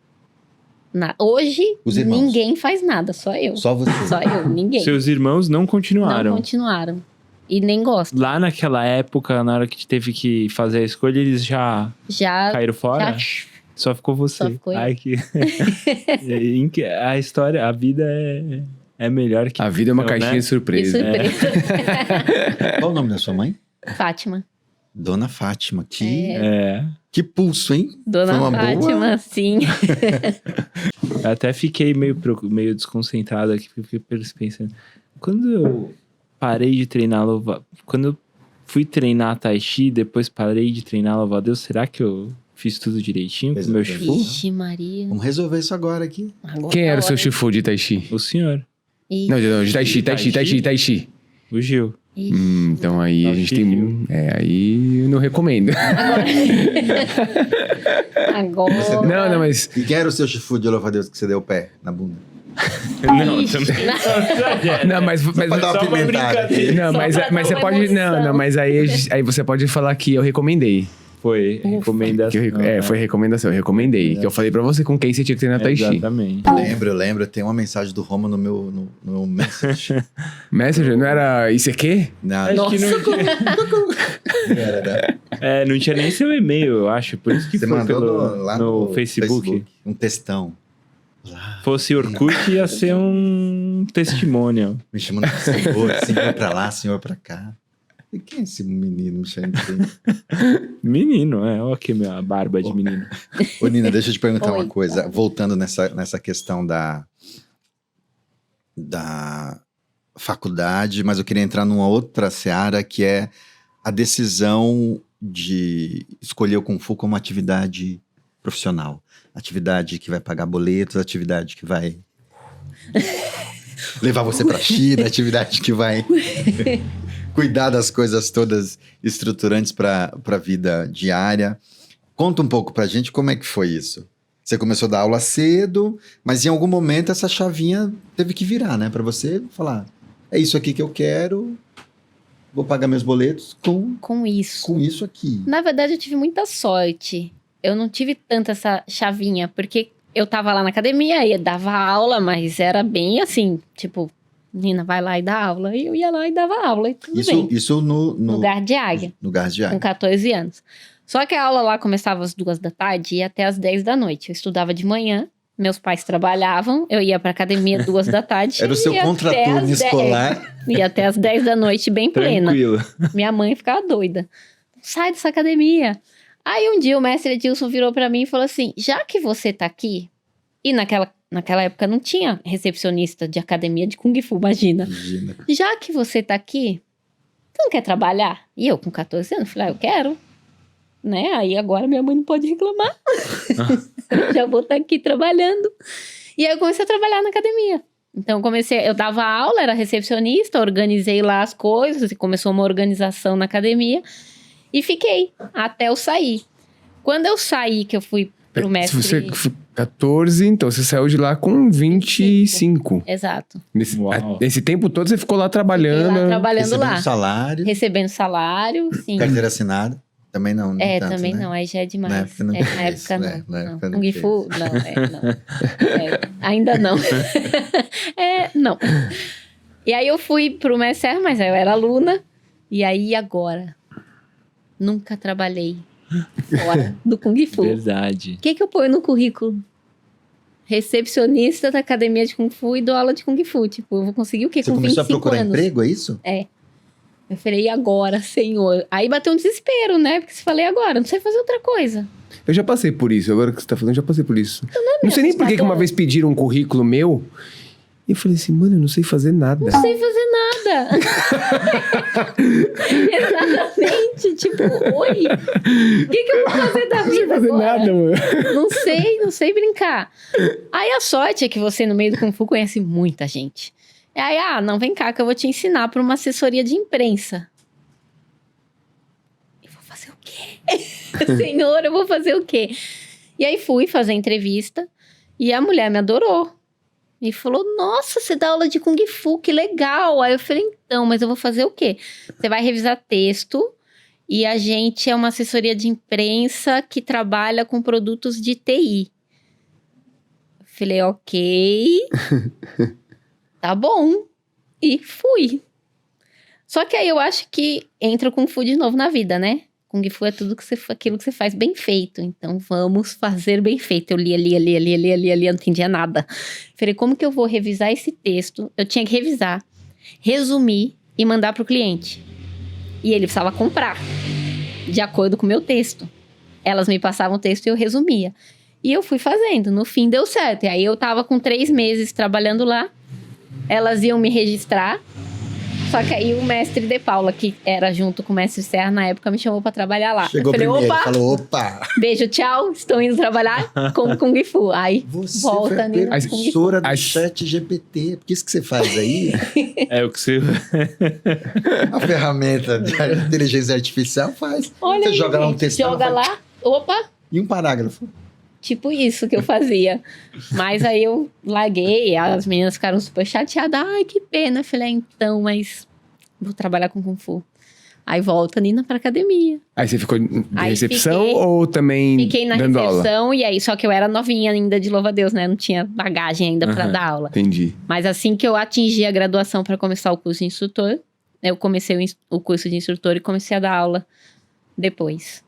Hoje, Os irmãos? ninguém faz nada, só eu. Só você? Só eu, ninguém. Seus irmãos não continuaram. Não continuaram. E nem gosto. Lá naquela época, na hora que teve que fazer a escolha, eles já Já. caíram fora? já Só ficou você. Só ficou eu. Ai, que... A história, a vida é melhor que... A vida é uma Não, caixinha né? de surpresa. Que surpresa. Qual o nome da sua mãe? Fátima. Dona Fátima. É. Que pulso, hein? Dona Foi uma Fátima, boa? sim. Eu até fiquei meio desconcentrado aqui, porque eu fiquei pensando. Quando eu parei de treinar quando eu fui treinar Tai Chi, depois parei de treinar louva-a-Deus, será que eu fiz tudo direitinho com o meu Fez Shifu? Ixi, Maria. Vamos resolver isso agora aqui. Agora Quem era o seu hora. Shifu de Tai Chi? O senhor, Ixi, Não, de Tai Chi, Tai Chi, Tai Chi, Tai Chi. o Gil. ixi. Então aí a Não, gente Chique. tem... aí eu não recomendo. Agora. Não, mas... E quem era o seu Shifu de louva-a-Deus que você deu o pé na bunda? Não, Ixi. também. Não, mas Pra dar Só uma uma pimentada. brincadeira. não, Só mas, pra mas dar você uma pode... emoção. Não, mas aí você pode falar que eu recomendei. Foi recomendação. Foi recomendação, eu recomendei. Que eu falei pra você com quem você tinha que treinar Tai Chi. Exatamente. Eu lembro. Tem uma mensagem do Roma no meu message. Messenger, não era ICQ? Não, Acho que não tinha, não era. não tinha nem seu e-mail, eu acho. Por isso que Você foi mandou lá no Facebook. um textão. Fosse Orkut, ia ser um testemunho. Me chamando de senhor pra lá, senhor pra cá. E quem é esse menino me chamando de senhor? Menino, olha aqui minha barba de menino. Ô, Nina, deixa eu te perguntar Oi. uma coisa. Voltando nessa questão da faculdade, mas eu queria entrar numa outra seara, que é a decisão de escolher o Kung Fu como atividade profissional. Atividade que vai pagar boletos, atividade que vai levar você pra China, atividade que vai cuidar das coisas todas estruturantes para a vida diária. Conta um pouco pra gente como é que foi isso. Você começou a dar aula cedo, mas em algum momento essa chavinha teve que virar, né? Pra você falar, é isso aqui que eu quero, vou pagar meus boletos Com isso. com isso aqui. Na verdade, eu tive muita sorte. Eu não tive tanta essa chavinha, porque eu tava lá na academia e dava aula, mas era bem assim, tipo, Nina, vai lá e dá aula. E eu ia lá e dava aula, e tudo bem. Isso No Gar de Águia, no Gás de com Águia. 14 anos. Só que a aula lá começava às 2 da tarde e ia até às 10 da noite. Eu estudava de manhã, meus pais trabalhavam, eu ia pra academia 2 da tarde. Era o seu e ia até contraturno às 10. escolar. Ia até às 10 da noite, bem plena. Tranquilo. Minha mãe ficava doida. Sai dessa academia. Aí um dia o mestre Edilson virou pra mim e falou assim, já que você tá aqui, e naquela época não tinha recepcionista de academia de Kung Fu, imagina. Imagina. Já que você tá aqui, tu não quer trabalhar? E eu com 14 anos, falei, eu quero. Né? Aí agora minha mãe não pode reclamar. Já vou estar aqui trabalhando. E aí eu comecei a trabalhar na academia. Então eu dava aula, era recepcionista, organizei lá as coisas, e começou uma organização na academia. E fiquei, até eu sair. Quando eu saí, que eu fui pro mestre... Se você 14, então você saiu de lá com 25. Exato. Uau. Nesse tempo todo você ficou lá Fiquei trabalhando. lá trabalhando Recebendo lá. salário, Recebendo salário, sim. carteira assinada. Também não, nem tanto, Também né? não, aí já é demais. Na época não Na tinha época isso, não. né? Na época não Kung tinha Fu, não. Ainda não. Não. E aí eu fui pro Messer, mas aí eu era aluna. E aí agora? Nunca trabalhei fora do Kung Fu. Verdade. O que eu ponho no currículo? Recepcionista da academia de Kung Fu e dou aula de Kung Fu. Tipo, eu vou conseguir o quê Você com começou 25 a procurar anos? emprego, é isso? Eu falei, e agora, senhor? Aí bateu um desespero, né? Porque você falei, agora, não sei fazer outra coisa. Eu já passei por isso, agora que você tá falando, eu já passei por isso. Não sei nem por que assustador. uma vez pediram um currículo meu. E eu falei assim, mano, eu não sei fazer nada. Não sei fazer nada. Exatamente. Tipo, oi? O que eu vou fazer da Não sei vida fazer agora? nada, mano. Não sei brincar. Aí a sorte é que você, no meio do Kung Fu, conhece muita gente. E aí, não, vem cá que eu vou te ensinar para uma assessoria de imprensa. Eu vou fazer o quê? Senhor, eu vou fazer o quê? E aí fui fazer entrevista e a mulher me adorou. E falou, nossa, você dá aula de Kung Fu, que legal. Aí eu falei, então, mas eu vou fazer o quê? Você vai revisar texto e a gente é uma assessoria de imprensa que trabalha com produtos de TI. Eu falei, ok, tá bom. E fui. Só que aí eu acho que entra o Kung Fu de novo na vida, né? Kung Fu é tudo aquilo que você faz bem feito. Então, vamos fazer bem feito. Eu lia, não entendia nada. Falei, como que eu vou revisar esse texto? Eu tinha que revisar, resumir e mandar pro cliente. E ele precisava comprar, de acordo com o meu texto. Elas me passavam o texto e eu resumia. E eu fui fazendo. No fim, deu certo. E aí, eu tava com 3 meses trabalhando lá. Elas iam me registrar. Só que aí o mestre De Paula, que era junto com o mestre Serra na época, me chamou pra trabalhar lá. Chegou eu falei, primeiro, opa, falou, opa, beijo, tchau, estou indo trabalhar com Kung Fu. Aí você volta foi a Nina Kung Fu. professora do As- chat GPT. Porque isso que você faz aí, É o que você... a ferramenta de inteligência artificial faz. Olha Você aí, joga lá um gente, texto joga lá, opa, e um parágrafo. tipo isso que eu fazia. Mas aí eu larguei, as meninas ficaram super chateadas. Ai, que pena. Eu falei, então, mas vou trabalhar com Kung Fu. Aí volta Nina pra academia. Aí você ficou de Aí recepção fiquei- ou também Fiquei na dando aula? recepção e aí, só que eu era novinha ainda de louva-a-Deus, né? Não tinha bagagem ainda pra Aham. dar aula. Entendi. Mas assim que eu atingi a graduação para começar o curso de instrutor, eu comecei o curso de instrutor e comecei a dar aula depois.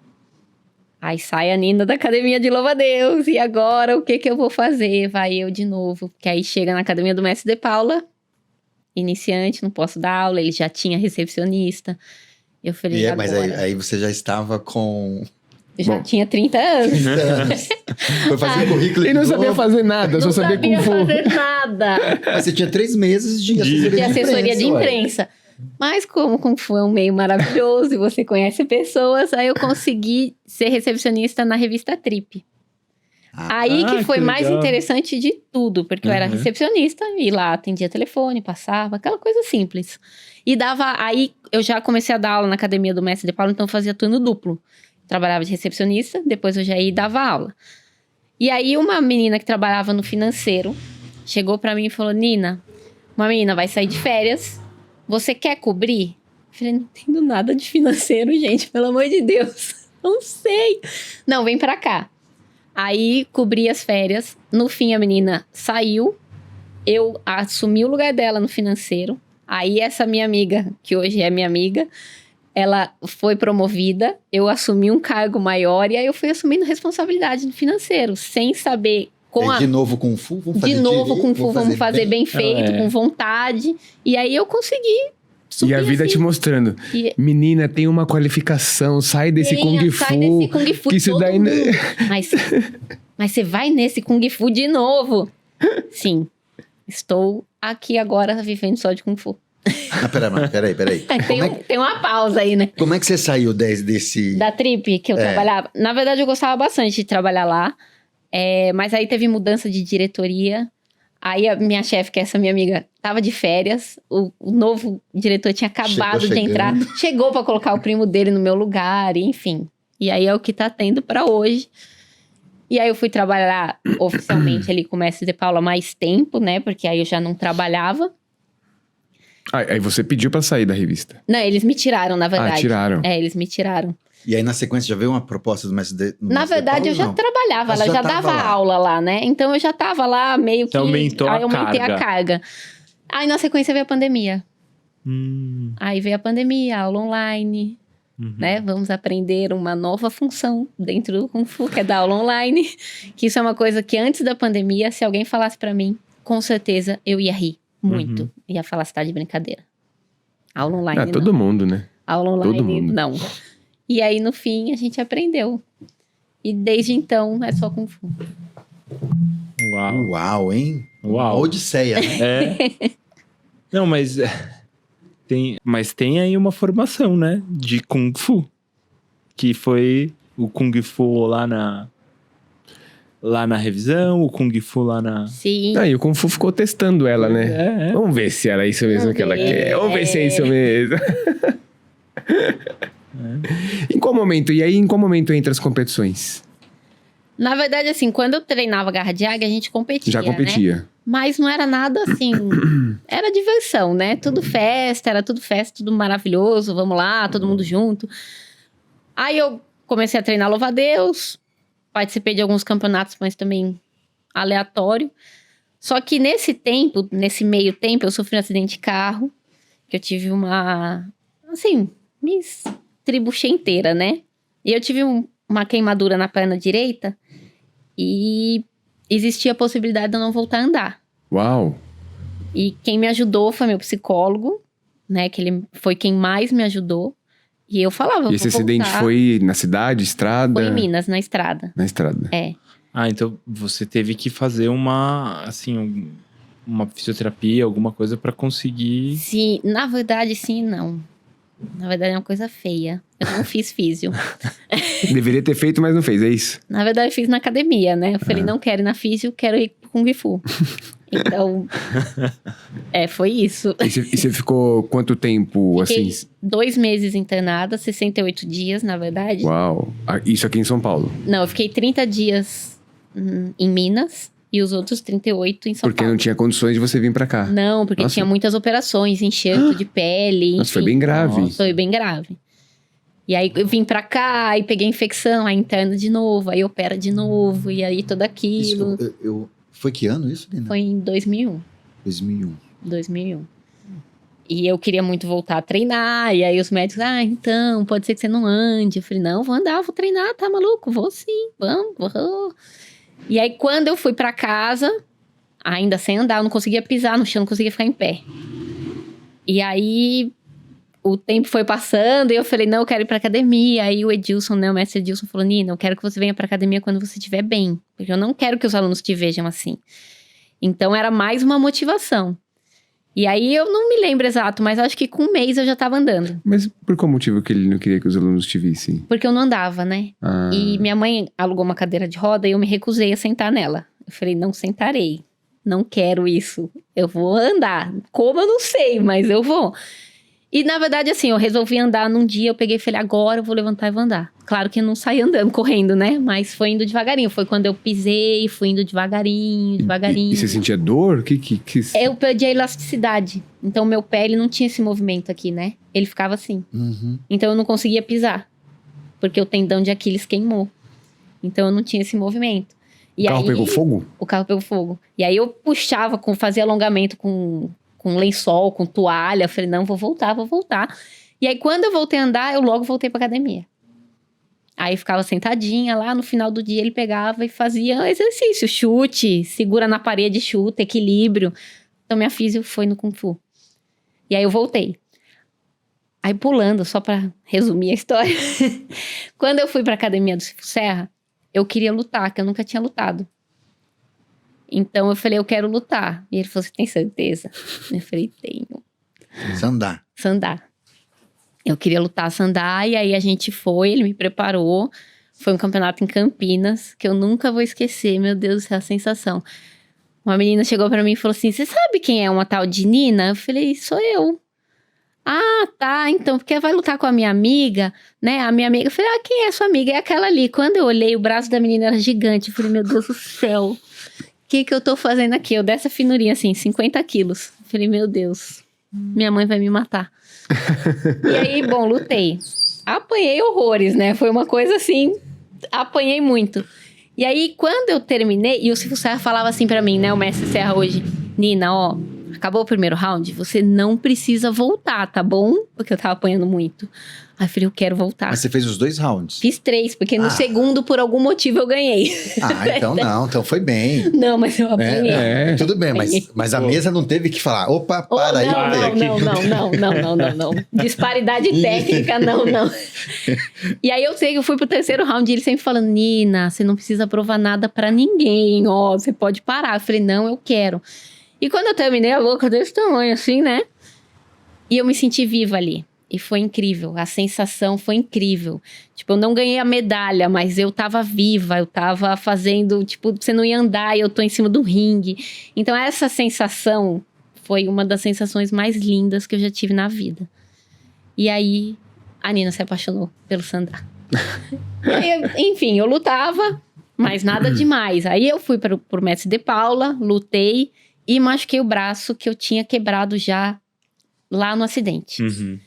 Aí sai a Nina da academia de louva-a-Deus. E agora, o que eu vou fazer? Vai eu de novo. Porque aí chega na academia do mestre De Paula, iniciante, não posso dar aula. Ele já tinha recepcionista. Eu falei, E agora. mas aí você já estava com Eu já Bom. tinha 30 anos. 30 anos. Foi fazer currículo E não de sabia novo, fazer nada, só Não sabia sabia Kung Fu. fazer nada. Mas você tinha 3 meses de assessoria de ué. imprensa. Mas como Kung Fu é um meio maravilhoso e você conhece pessoas, aí eu consegui ser recepcionista na revista Trip. Aí que que foi mais legal. interessante de tudo, porque eu era Uhum. recepcionista e lá atendia telefone, passava, aquela coisa simples. E aí eu já comecei a dar aula na academia do mestre De Paulo, então eu fazia turno duplo. trabalhava de recepcionista, depois eu já ia e dava aula. E aí uma menina que trabalhava no financeiro chegou pra mim e falou, Nina, uma menina vai sair de férias, você quer cobrir? Eu falei, não entendo nada de financeiro, gente, pelo amor de Deus, não sei. Não, vem pra cá. Aí cobri as férias, no fim a menina saiu, eu assumi o lugar dela no financeiro, aí essa minha amiga, que hoje é minha amiga, ela foi promovida, eu assumi um cargo maior e aí eu fui assumindo responsabilidade no financeiro, sem saber... De novo Kung Fu, vamos fazer de novo direito, Kung Fu, vamos fazer bem feito, É. com vontade. E aí eu consegui subir E a vida assim. te mostrando. E- Menina, tem uma qualificação, sai desse Sai Kung desse Fu. Kung Fu que isso todo daí... mundo. Mas você vai nesse Kung Fu de novo? Sim. Estou aqui agora vivendo só de Kung Fu. Ah, peraí. Tem uma pausa aí, né? Como é que você saiu desse... Da trip que eu trabalhava. Na verdade, eu gostava bastante de trabalhar lá. Mas aí teve mudança de diretoria. Aí a minha chefe, que é essa minha amiga, tava de férias. O novo diretor tinha acabado de entrar. Chegou pra colocar o primo dele no meu lugar, enfim. E aí é o que tá tendo pra hoje. E aí eu fui trabalhar oficialmente ali com o Mestre de Paula mais tempo, né? Porque aí eu já não trabalhava. Aí você pediu pra sair da revista. Não, eles me tiraram, na verdade. Tiraram. Eles me tiraram. E aí na sequência já veio uma proposta do mestre Na Mestre verdade, eu já Paulo, não? trabalhava Mas lá, eu já já tava dava lá. aula lá, né? Então eu já tava lá meio que. Você aumentou aí a eu aumentei carga. a carga. Aí na sequência veio a pandemia. Hum, Aí veio a pandemia, aula online, uhum. né? Vamos aprender uma nova função dentro do Kung Fu, que é dar aula online. Que isso é uma coisa que antes da pandemia, se alguém falasse pra mim, com certeza eu ia rir muito. Ia falar, você tá de brincadeira. Aula online, não. Todo mundo, né? Aula todo online, mundo. não. E aí, no fim, a gente aprendeu. E desde então, é só Kung Fu. Uau. Uau, hein? Uau. Uma odisseia, né? É. Não, mas tem aí uma formação, né? De Kung Fu. Que foi o Kung Fu lá na revisão, o Kung Fu lá na... Sim. Aí o Kung Fu ficou testando ela, né? É. Vamos ver se era isso mesmo Vamos que ela ver. quer. Vamos ver se é isso mesmo. Em qual momento? E aí, em qual momento entra as competições? Na verdade, assim, quando eu treinava garra de águia, a gente competia, Já né? competia. Mas não era nada assim... Era diversão, né? Tudo festa, tudo maravilhoso. Vamos lá, todo mundo junto. Aí eu comecei a treinar louva-a-Deus. Participei de alguns campeonatos, mas também aleatório. Só que nesse meio tempo, eu sofri um acidente de carro. Que eu tive uma... Assim, me tribuchei inteira, né? E eu tive uma queimadura na perna direita. E existia a possibilidade de eu não voltar a andar. Uau! E quem me ajudou foi meu psicólogo, né? Que ele foi quem mais me ajudou. E eu falava, E esse acidente voltar. foi na cidade, estrada? Foi em Minas, na estrada. Na estrada. É. Ah, então você teve que fazer uma fisioterapia, alguma coisa pra conseguir... Sim, na verdade, sim e não. Na verdade, é uma coisa feia. Eu não fiz físio. Deveria ter feito, mas não fez, é isso? Na verdade, eu fiz na academia, né? Eu falei, não quero ir na físio, quero ir pro Kung Fu. Então, foi isso. E você ficou quanto tempo, Fiquei assim? 2 meses internada, 68 dias, na verdade. Uau! Isso aqui em São Paulo. Não, eu fiquei 30 dias em Minas e os outros 38 em São Porque Paulo. não tinha condições de você vir pra cá. Não, porque Nossa. tinha muitas operações, enxerto de pele, Nossa, foi enfim. bem grave. Nossa. Foi bem grave. E aí eu vim pra cá, aí peguei infecção, aí interna de novo, aí opera de novo, e aí tudo aquilo. Foi que ano isso, Lina? Foi em 2001. 2001. 2001. E eu queria muito voltar a treinar, e aí os médicos, então, pode ser que você não ande. Eu falei, não, vou andar, vou treinar, tá maluco? Vou sim, vamos, vou. E aí quando eu fui pra casa, ainda sem andar, eu não conseguia pisar no chão, não conseguia ficar em pé. E aí o tempo foi passando e eu falei, não, eu quero ir pra academia. Aí o Edilson, né, o mestre Edilson falou, Nina, eu quero que você venha pra academia quando você estiver bem. Porque eu não quero que os alunos te vejam assim. Então era mais uma motivação. E aí eu não me lembro exato, mas acho que com 1 mês eu já tava andando. Mas por qual motivo que ele não queria que os alunos te vissem? Porque eu não andava, né? Ah, E minha mãe alugou uma cadeira de roda e eu me recusei a sentar nela. Eu falei, não sentarei. Não quero isso. Eu vou andar. Como eu não sei, mas eu vou. E, na verdade, assim, eu resolvi andar num dia, eu peguei e falei, agora eu vou levantar e vou andar. Claro que eu não saí andando, correndo, né? Mas foi indo devagarinho. Foi quando eu pisei, fui indo devagarinho, devagarinho. E você sentia dor? Eu perdi a elasticidade. Então, meu pé, ele não tinha esse movimento aqui, né? Ele ficava assim. Uhum. Então, eu não conseguia pisar. Porque o tendão de Aquiles queimou. Então, eu não tinha esse movimento. E O carro aí, pegou fogo? O carro pegou fogo. E aí, eu puxava, fazia alongamento com lençol, com toalha. Eu falei, não, vou voltar. E aí, quando eu voltei a andar, eu logo voltei pra academia. Aí, ficava sentadinha lá. No final do dia, ele pegava e fazia exercício. Chute, segura na parede, chuta, equilíbrio. Então, minha físio foi no Kung Fu. E aí, eu voltei. Aí, pulando, só pra resumir a história. Quando eu fui pra academia do Cifo Serra, eu queria lutar, que eu nunca tinha lutado. Então, eu falei, eu quero lutar. E ele falou, você tem certeza? Eu falei, tenho. Sandá. Sandá. Eu queria lutar sandá, e aí a gente foi, ele me preparou. Foi um campeonato em Campinas, que eu nunca vou esquecer, meu Deus do céu, a sensação. Uma menina chegou pra mim e falou assim, você sabe quem é uma tal de Nina? Eu falei, sou eu. Ah, tá, então, porque vai lutar com a minha amiga, né? A minha amiga, eu falei, quem é sua amiga? É aquela ali. Quando eu olhei, o braço da menina era gigante. Eu falei, meu Deus do céu, o que eu tô fazendo aqui? Eu dessa finurinha, assim, 50 quilos. Eu falei, meu Deus, minha mãe vai me matar. E aí, bom, lutei. Apanhei horrores, né? Foi uma coisa assim, apanhei muito. E aí, quando eu terminei, e o Cifo Serra falava assim pra mim, né? O mestre Serra hoje, Nina, ó, acabou o primeiro round, você não precisa voltar, tá bom? Porque eu tava apanhando muito. Aí eu falei, eu quero voltar. Mas você fez os 2 rounds. Fiz 3, porque no segundo, por algum motivo, eu ganhei. Então não, então foi bem. Não, mas eu apanhei. Tudo bem, mas a mesa não teve que falar, opa, para aí. Não. Disparidade técnica, não. E aí eu sei que eu fui pro terceiro round e ele sempre falando, Nina, você não precisa provar nada pra ninguém, ó, você pode parar. Eu falei, não, eu quero. E quando eu terminei, a louca desse tamanho, assim, né? E eu me senti viva ali. E foi incrível, a sensação foi incrível. Tipo, eu não ganhei a medalha, mas eu tava viva, eu tava fazendo, tipo, você não ia andar e eu tô em cima do ringue. Então essa sensação foi uma das sensações mais lindas que eu já tive na vida. E aí, a Nina se apaixonou pelo sandá. Enfim, eu lutava, mas nada demais. Aí eu fui pro Mestre de Paula, lutei e machuquei o braço que eu tinha quebrado já lá no acidente. Uhum.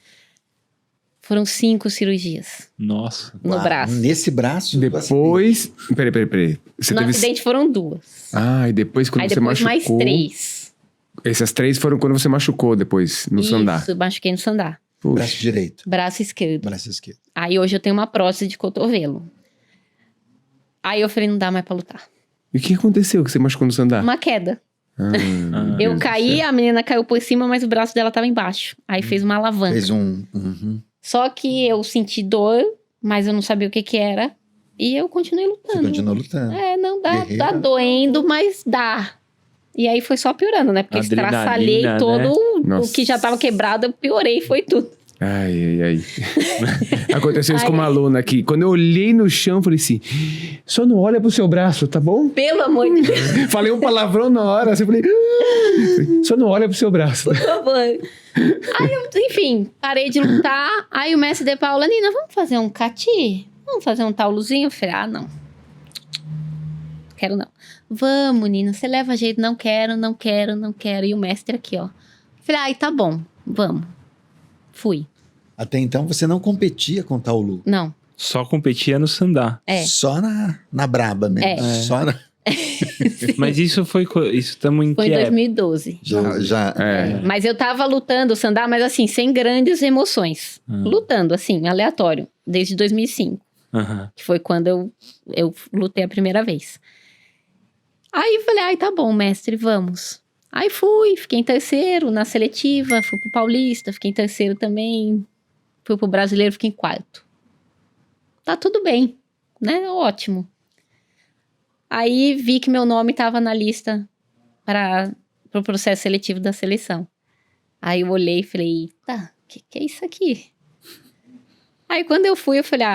Foram 5 cirurgias. Nossa. No braço. Nesse braço? Depois... Peraí. Você no teve... acidente foram 2. Ah, e depois quando aí você depois machucou... mais 3. Essas 3 foram quando você machucou depois, no sandá. Isso, machuquei no sandá. Puxa. Braço direito. Braço esquerdo. Braço esquerdo. Aí hoje eu tenho uma prótese de cotovelo. Aí eu falei, não dá mais pra lutar. E o que aconteceu que você machucou no sandá? Uma queda. Meu Eu Deus caí, do céu. a menina caiu por cima, mas o braço dela tava embaixo. Aí fez uma alavanca. Fez um... Uhum. Só que eu senti dor, mas eu não sabia o que era. E eu continuei Você lutando. continuou lutando. Não dá, Guerreira. tá doendo, mas dá. E aí foi só piorando, né? Porque Adrenalina, estraçalhei né? todo o Nossa. que já tava quebrado, eu piorei, foi tudo. Ai. Aconteceu isso com uma aluna aqui. Quando eu olhei no chão, falei assim, só não olha pro seu braço, tá bom? Pelo amor de Deus, Falei um palavrão na hora, assim, falei, só não olha pro seu braço. por favor. Aí eu, enfim, parei de lutar. Aí o mestre de Paula, Nina, vamos fazer um cati? Vamos fazer um tauluzinho? Eu falei, não. Quero não. Vamos, Nina, você leva jeito. Não quero. E o mestre aqui, ó. Falei, tá bom, vamos. Fui. Até então você não competia com o Taulu. Não. Só competia no sandá. Só na braba mesmo. Só na... Mas isso foi... Isso estamos em Foi que em época? 2012. Já. Mas eu tava lutando sandá, mas assim, sem grandes emoções. Lutando, assim, aleatório. Desde 2005. Aham. Que foi quando eu lutei a primeira vez. Aí falei, tá bom, mestre, vamos. Aí fui, fiquei em terceiro na seletiva, fui pro Paulista, fiquei em terceiro também. Fui pro Brasileiro, fiquei em quarto. Tá tudo bem, né? Ótimo. Aí vi que meu nome tava na lista para o processo seletivo da seleção. Aí eu olhei e falei, tá, que é isso aqui? Aí quando eu fui, eu falei,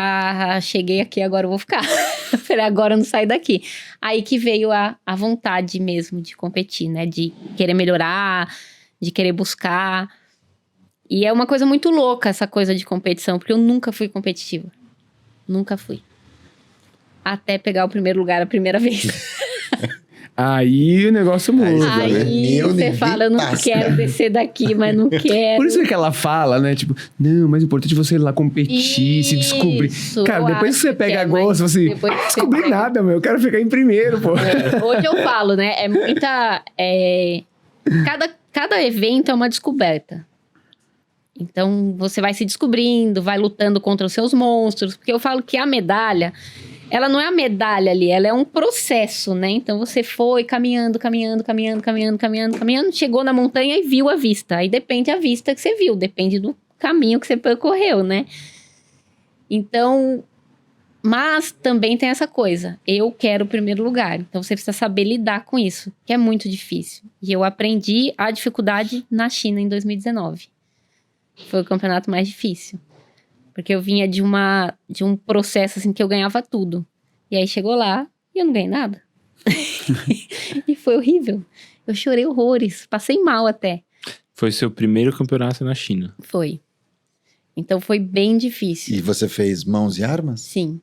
cheguei aqui, agora eu vou ficar. Eu falei, agora eu não saio daqui. Aí que veio a vontade mesmo de competir, né? De querer melhorar, de querer buscar. E é uma coisa muito louca essa coisa de competição, porque eu nunca fui competitiva. Nunca fui. Até pegar o primeiro lugar a primeira vez. Aí o negócio muda. Aí né? Aí você fala, eu não quero descer daqui, mas não quero. Por isso que ela fala, né? Tipo, não, mas o importante é você ir lá competir, se descobrir. Isso, Cara, eu depois que você acho que pega é, gosto, mas você depois que você descobri pega- nada, meu. Eu quero ficar em primeiro, pô. Hoje eu falo, né? É muita. Cada evento é uma descoberta. Então você vai se descobrindo, vai lutando contra os seus monstros. Porque eu falo que a medalha, ela não é a medalha ali, ela é um processo, né? Então você foi caminhando, chegou na montanha e viu a vista. Aí depende da vista que você viu, depende do caminho que você percorreu, né? Então. Mas também tem essa coisa, eu quero o primeiro lugar. Então você precisa saber lidar com isso, que é muito difícil. E eu aprendi a dificuldade na China em 2019. Foi o campeonato mais difícil. Porque eu vinha de um processo assim que eu ganhava tudo. E aí chegou lá e eu não ganhei nada. E foi horrível. Eu chorei horrores, passei mal até. Foi seu primeiro campeonato na China. Foi. Então foi bem difícil. E você fez mãos e armas? Sim.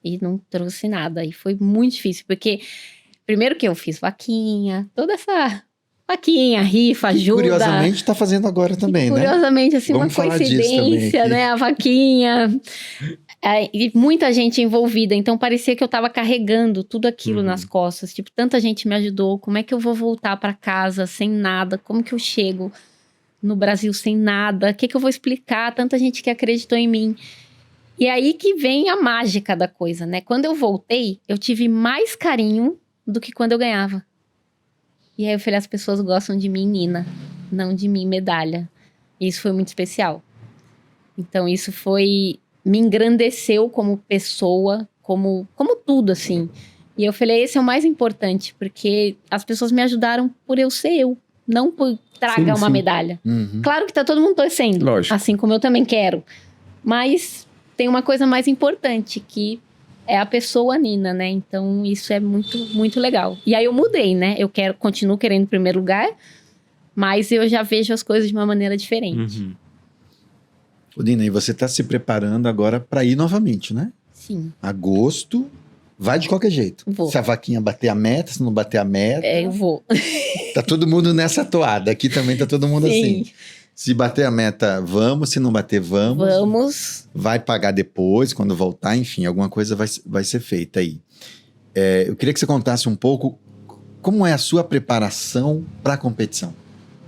E não trouxe nada. E foi muito difícil, porque primeiro que eu fiz vaquinha, toda essa vaquinha, rifa, ajuda. Curiosamente tá fazendo agora também, né? Curiosamente, assim, Vamos uma falar disso também coincidência, aqui. né? A vaquinha. E muita gente envolvida. Então, parecia que eu tava carregando tudo aquilo nas costas. Tipo, tanta gente me ajudou. Como é que eu vou voltar pra casa sem nada? Como que eu chego no Brasil sem nada? O que que eu vou explicar? Tanta gente que acreditou em mim. E aí que vem a mágica da coisa, né? Quando eu voltei, eu tive mais carinho do que quando eu ganhava. E aí eu falei, as pessoas gostam de mim, Nina, não de mim, medalha. E isso foi muito especial. Então isso me engrandeceu como pessoa, como tudo, assim. E eu falei, esse é o mais importante, porque as pessoas me ajudaram por eu ser eu, não por traga uma medalha. Uhum. Claro que tá todo mundo torcendo, Lógico. assim como eu também quero. Mas tem uma coisa mais importante, que é a pessoa Nina, né? Então, isso é muito, muito legal. E aí eu mudei, né? Continuo querendo o primeiro lugar, mas eu já vejo as coisas de uma maneira diferente. Uhum. Ô, Nina, e você tá se preparando agora para ir novamente, né? Sim, Agosto, vai de qualquer jeito. Vou. Se a vaquinha bater a meta, se não bater a meta, eu vou. tá todo mundo nessa toada. Aqui também tá todo mundo assim. Sim, Se bater a meta, vamos. Se não bater, vamos. vamos. Vai pagar depois, quando voltar. Enfim, alguma coisa vai ser feita aí. Eu queria que você contasse um pouco como é a sua preparação para a competição.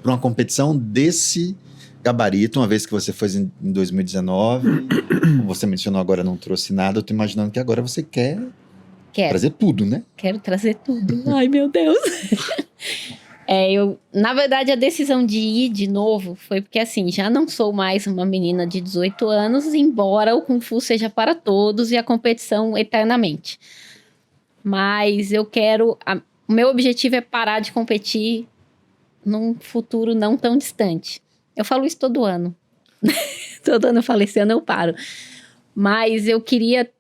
Para uma competição desse gabarito, uma vez que você foi em 2019. Como você mencionou agora, não trouxe nada. Eu tô imaginando que agora você quer trazer tudo, né? Quero trazer tudo. Ai, meu Deus. Na verdade, a decisão de ir de novo foi porque, assim, já não sou mais uma menina de 18 anos, embora o Kung Fu seja para todos e a competição eternamente. Mas eu quero... O meu objetivo é parar de competir num futuro não tão distante. Eu falo isso todo ano. Todo ano eu falo, esse ano eu paro. Mas eu queria,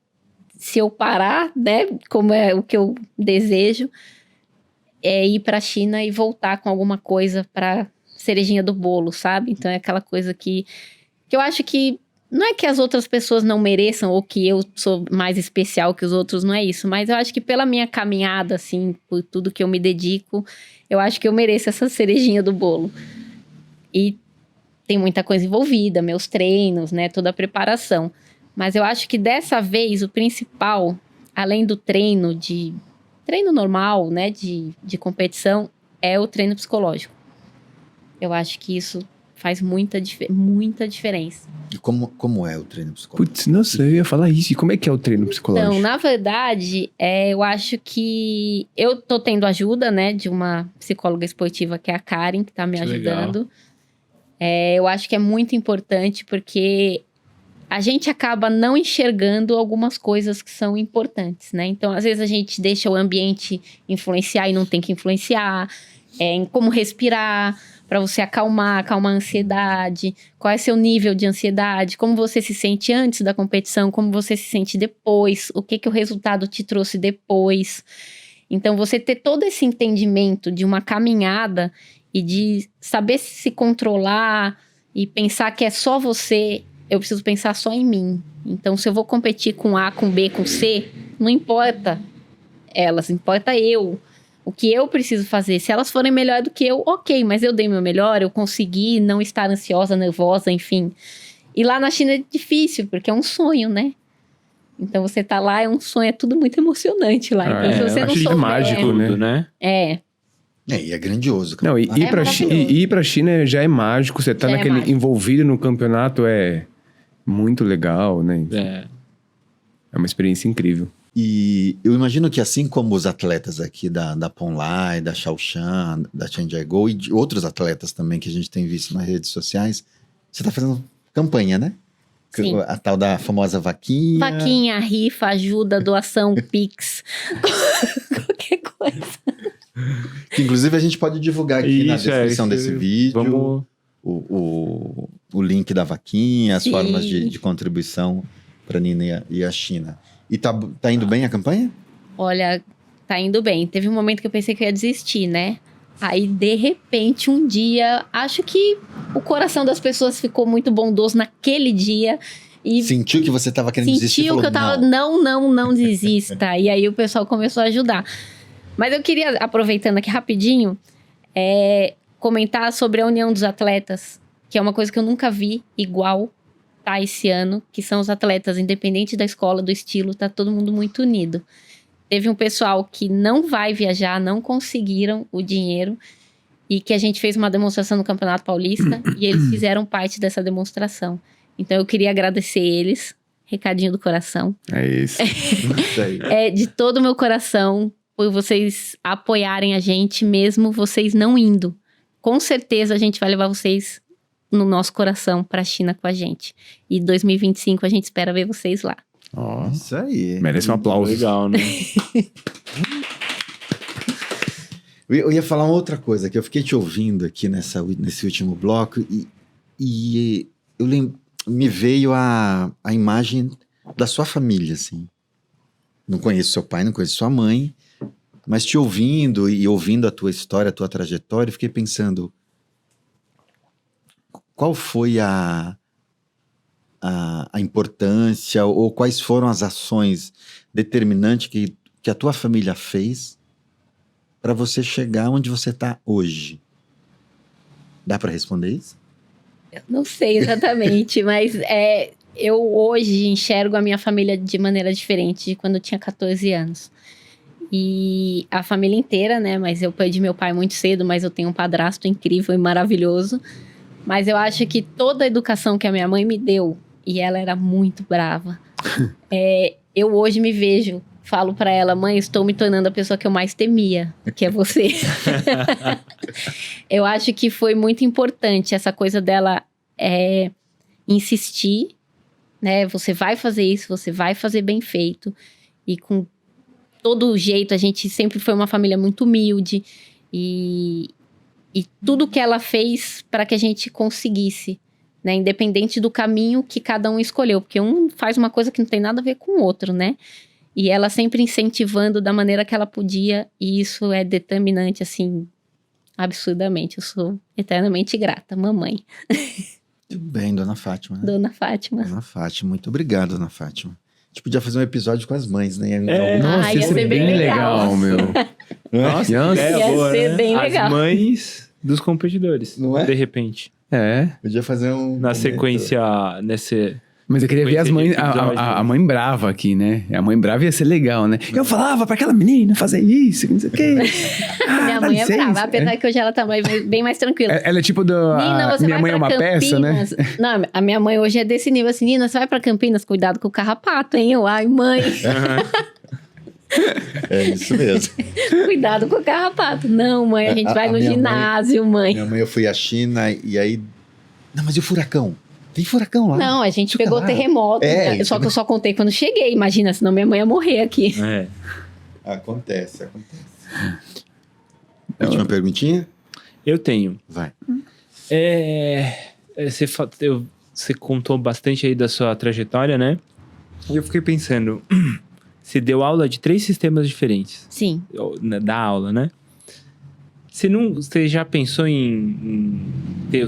se eu parar, né, como é o que eu desejo, é ir para a China e voltar com alguma coisa para cerejinha do bolo, sabe? Então é aquela coisa que eu acho que não é que as outras pessoas não mereçam ou que eu sou mais especial que os outros, não é isso. Mas eu acho que pela minha caminhada, assim, por tudo que eu me dedico, eu acho que eu mereço essa cerejinha do bolo. E tem muita coisa envolvida, meus treinos, né? Toda a preparação. Mas eu acho que dessa vez o principal, além do treino normal, né? De competição, é o treino psicológico. Eu acho que isso faz muita diferença. E como é o treino psicológico? Putz, nossa, eu ia falar isso. E como é que é o treino psicológico? Então, na verdade, eu acho que eu tô tendo ajuda, né? De uma psicóloga esportiva, que é a Karen, que tá me Que ajudando. Eu acho que é muito importante, porque a gente acaba não enxergando algumas coisas que são importantes, né? Então, às vezes a gente deixa o ambiente influenciar e não tem que influenciar. Em como respirar, para você acalmar a ansiedade. Qual é seu nível de ansiedade? Como você se sente antes da competição? Como você se sente depois? O que o resultado te trouxe depois? Então, você ter todo esse entendimento de uma caminhada e de saber se controlar E pensar que é só você, eu preciso pensar só em mim. Então, se eu vou competir com A, com B, com C, não importa elas, importa eu. O que eu preciso fazer. Se elas forem melhor do que eu, ok, mas eu dei meu melhor, eu consegui não estar ansiosa, nervosa, enfim. E lá na China é difícil, porque é um sonho, né? Então, você tá lá, é um sonho, é tudo muito emocionante lá. Então, se você eu não acho souber... mágico, Tudo, né? É, E é grandioso. Não, cara. ir pra China já é mágico. Você tá Já é naquele mágico. envolvido no campeonato, é muito legal, né? É. É uma experiência incrível. E eu imagino que assim como os atletas aqui da Ponlai, da Shaoshan, da Chanjiaigou e de outros atletas também que a gente tem visto nas redes sociais, você tá fazendo campanha, né? Sim. A tal da famosa vaquinha. vaquinha, rifa, ajuda, doação, pix, qualquer coisa. Que inclusive a gente pode divulgar aqui na Isso, descrição isso. desse vídeo. Vamos... O link da vaquinha, as Sim. formas de contribuição para a Nina e a China. E tá indo bem a campanha? Olha, tá indo bem. Teve um momento que eu pensei que eu ia desistir, né? Aí, de repente, um dia, acho que o coração das pessoas ficou muito bondoso naquele dia. E Sentiu que você estava querendo desistir? sentiu e que eu falou, tava, não desista. E aí o pessoal começou a ajudar. Mas eu queria, aproveitando aqui rapidinho, comentar sobre a União dos Atletas, que é uma coisa que eu nunca vi igual, tá, esse ano, que são os atletas, independente da escola, do estilo, tá todo mundo muito unido. Teve um pessoal que não vai viajar, não conseguiram o dinheiro, e que a gente fez uma demonstração no Campeonato Paulista, e eles fizeram parte dessa demonstração. Então eu queria agradecer eles, recadinho do coração. É isso. Isso aí. É de todo o meu coração, por vocês apoiarem a gente, mesmo vocês não indo. Com certeza a gente vai levar vocês no nosso coração pra China com a gente. E 2025 a gente espera ver vocês lá. Ó, Isso aí. merece um aplauso. Legal, né? Eu ia falar uma outra coisa, que eu fiquei te ouvindo aqui nesse último bloco e me veio a imagem da sua família, assim. Não conheço seu pai, não conheço sua mãe, mas te ouvindo e ouvindo a tua história, a tua trajetória, eu fiquei pensando, qual foi a importância ou quais foram as ações determinantes que a tua família fez para você chegar onde você está hoje? Dá para responder isso? Não sei exatamente, mas eu hoje enxergo a minha família de maneira diferente de quando eu tinha 14 anos. E a família inteira, né? Mas eu perdi meu pai muito cedo, mas eu tenho um padrasto incrível e maravilhoso. Mas eu acho que toda a educação que a minha mãe me deu, e ela era muito brava, eu hoje me vejo, falo pra ela, mãe, estou me tornando a pessoa que eu mais temia, que é você. Eu acho que foi muito importante essa coisa dela insistir, né? Você vai fazer isso, você vai fazer bem feito. E com todo o jeito, a gente sempre foi uma família muito humilde. E tudo que ela fez para que a gente conseguisse, né? Independente do caminho que cada um escolheu. Porque um faz uma coisa que não tem nada a ver com o outro, né? E ela sempre incentivando da maneira que ela podia. E isso é determinante, assim, absurdamente. Eu sou eternamente grata, mamãe. Tudo bem, dona Fátima. Né? Dona Fátima. Dona Fátima, muito obrigado, dona Fátima. A gente podia fazer um episódio com as mães, né? Nossa, ia ia ser ser bem bem legal. legal, meu. Nossa, Nossa. Ia ser bem legal. As mães dos competidores, Não é? de repente. É. Podia fazer um... Na sequência, nesse... Mas eu queria ver as mães, Episódio. a mãe brava aqui, né? A mãe brava ia ser legal, né? Eu falava pra aquela menina fazer isso, não sei o quê. Minha mãe é brava, apesar que hoje ela tá bem mais tranquila. Ela é tipo Nina, você Minha vai Mãe é pra uma peça, né? Campinas? Não, a minha mãe hoje é desse nível assim, Nina, você vai pra Campinas, cuidado com o carrapato, hein? Ai, mãe, É isso mesmo. cuidado com o carrapato. Não, mãe, a gente vai no minha ginásio, mãe. Minha mãe, eu fui à China e aí... Não, mas e o furacão? Tem furacão lá. Não, a gente Fica pegou lá. terremoto, né? isso Só que eu só contei quando cheguei, imagina, senão minha mãe ia morrer aqui. É. Acontece. Última perguntinha? Eu tenho. Vai. Você contou bastante aí da sua trajetória, né? E eu fiquei pensando, você deu aula de 3 sistemas diferentes Sim. da aula, né? Você já pensou em ter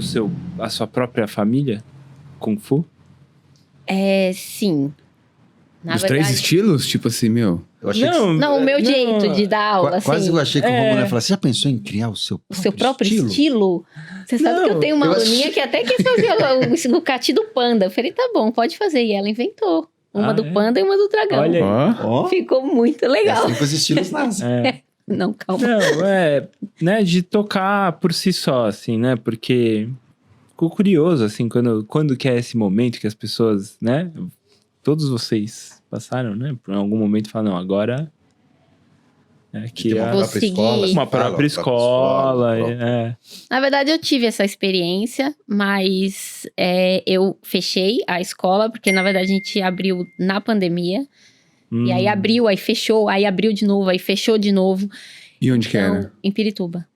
a sua própria família? Kung Fu? Sim. Na Dos verdade, 3 estilos? Tipo assim, meu... Eu achei Não, o meu jeito de dar aula, quase assim. eu achei que o Romulo ia falar, você já pensou em criar o seu próprio estilo? Você sabe que eu tenho uma eu aluninha que até quis fazer o cati do panda. Eu falei, tá bom, pode fazer. E ela inventou. Uma do panda e uma do dragão. Olha aí. Ó, Ficou muito é legal. assim que os estilos nascem. Não, calma. Não, né, de tocar por si só, assim, né? Porque ficou curioso, assim, quando que é esse momento que as pessoas, né? Todos vocês passaram, né? Por algum momento falam, não, agora que Tem uma é Vou própria seguir. escola. uma própria escola. própria. Na verdade, eu tive essa experiência, mas eu fechei a escola, porque na verdade a gente abriu na pandemia. E aí abriu, aí fechou, aí abriu de novo, aí fechou de novo. E onde que era? Em Pirituba.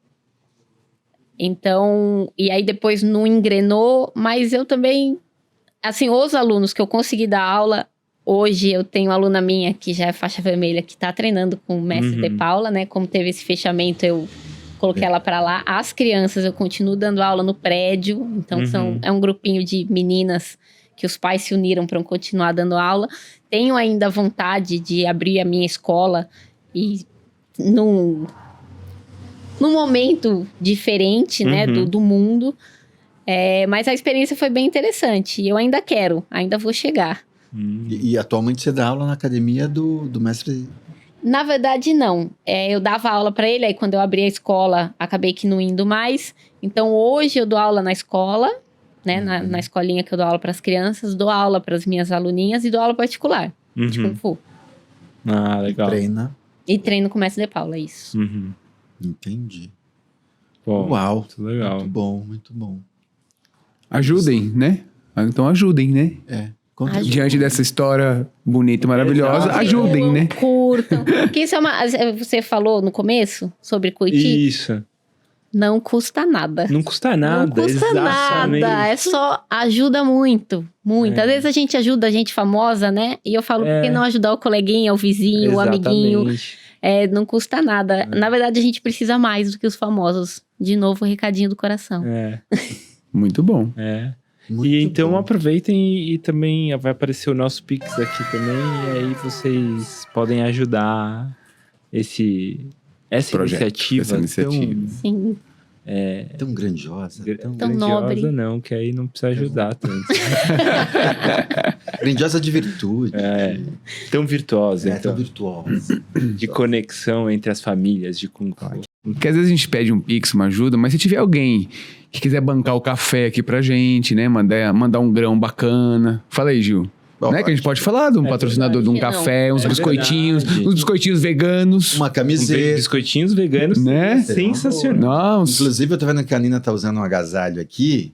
Então, e aí depois não engrenou, mas eu também, assim, os alunos que eu consegui dar aula, hoje eu tenho aluna minha que já é faixa vermelha, que tá treinando com o mestre De Paula, né? Como teve esse fechamento, eu coloquei ela para lá. As crianças, eu continuo dando aula no prédio, então é um grupinho de meninas que os pais se uniram para continuar dando aula. Tenho ainda vontade de abrir a minha escola e num momento diferente, né, do mundo. Mas a experiência foi bem interessante. E eu ainda quero, ainda vou chegar. E atualmente você dá aula na academia do mestre... Na verdade, não. Eu dava aula para ele, aí quando eu abri a escola, acabei que não indo mais. Então, hoje eu dou aula na escola, né, na escolinha que eu dou aula para as crianças, dou aula para as minhas aluninhas e dou aula particular de Kung Fu. Ah, legal. Treina. E treino com o mestre De Paula, isso. Entendi. Bom, Uau. muito legal. Muito bom, muito bom. Ajudem, né? Então ajudem, né? Conta- Diante dessa história bonita e maravilhosa, Exato. ajudem, né? Curtam. Porque isso você falou no começo sobre curtir. Isso. Não custa nada. Não custa nada. Não custa exatamente. nada, é só ajuda muito, muito. Às vezes a gente ajuda a gente famosa, né? E eu falo, por que não ajudar o coleguinha, o vizinho, o amiguinho? Exatamente. Não custa nada. Na verdade, a gente precisa mais do que os famosos. De novo, o recadinho do coração. Muito bom. Muito E então bom. aproveitem e também vai aparecer o nosso Pix aqui também. E aí vocês podem ajudar essa Projeto, iniciativa. essa iniciativa. Sim. Tão grandiosa. Tão Tão grandiosa, nobre. não, que aí não precisa ajudar tanto. grandiosa de virtude. Tão virtuosa, Tão então. virtuosa. De conexão entre as famílias de Kung Fu. Porque às vezes a gente pede um Pix, uma ajuda, mas se tiver alguém que quiser bancar o café aqui pra gente, né? Mandar um grão bacana. Fala aí, Gil. Bom, Né? Que a gente pode falar de um patrocinador verdade. de um café, uns É biscoitinhos, verdade. uns biscoitinhos veganos. Uma camiseta. Biscoitinhos veganos. Né? Sensacional. Nossa. Inclusive, eu tô vendo que a Nina tá usando um agasalho aqui.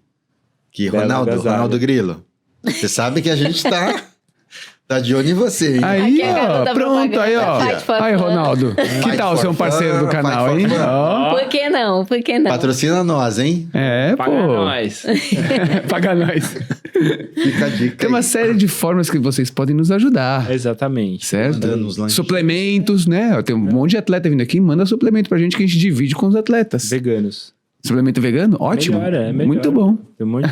Que Belo agasalho. Ronaldo Grilo. Você sabe que a gente tá de olho em você, hein? Aí, Aqui é a garota ó, da pronto, propaganda. aí, ó. Fight for Aí, fun. Ronaldo. Que Fight tal for ser um parceiro fun, do canal, fight hein? for fun. Ó. Por que não? Por que não? Patrocina nós, hein? Paga Pô. nós. Paga nós. Fica a dica. Tem uma aí. série de formas que vocês podem nos ajudar. Exatamente. Certo? Mandando os lanches. Suplementos, né? Tem um monte de atleta vindo aqui, manda suplemento pra gente que a gente divide com os atletas. Veganos. Suplemento vegano? Ótimo. Melhor. Muito bom. Tem um monte de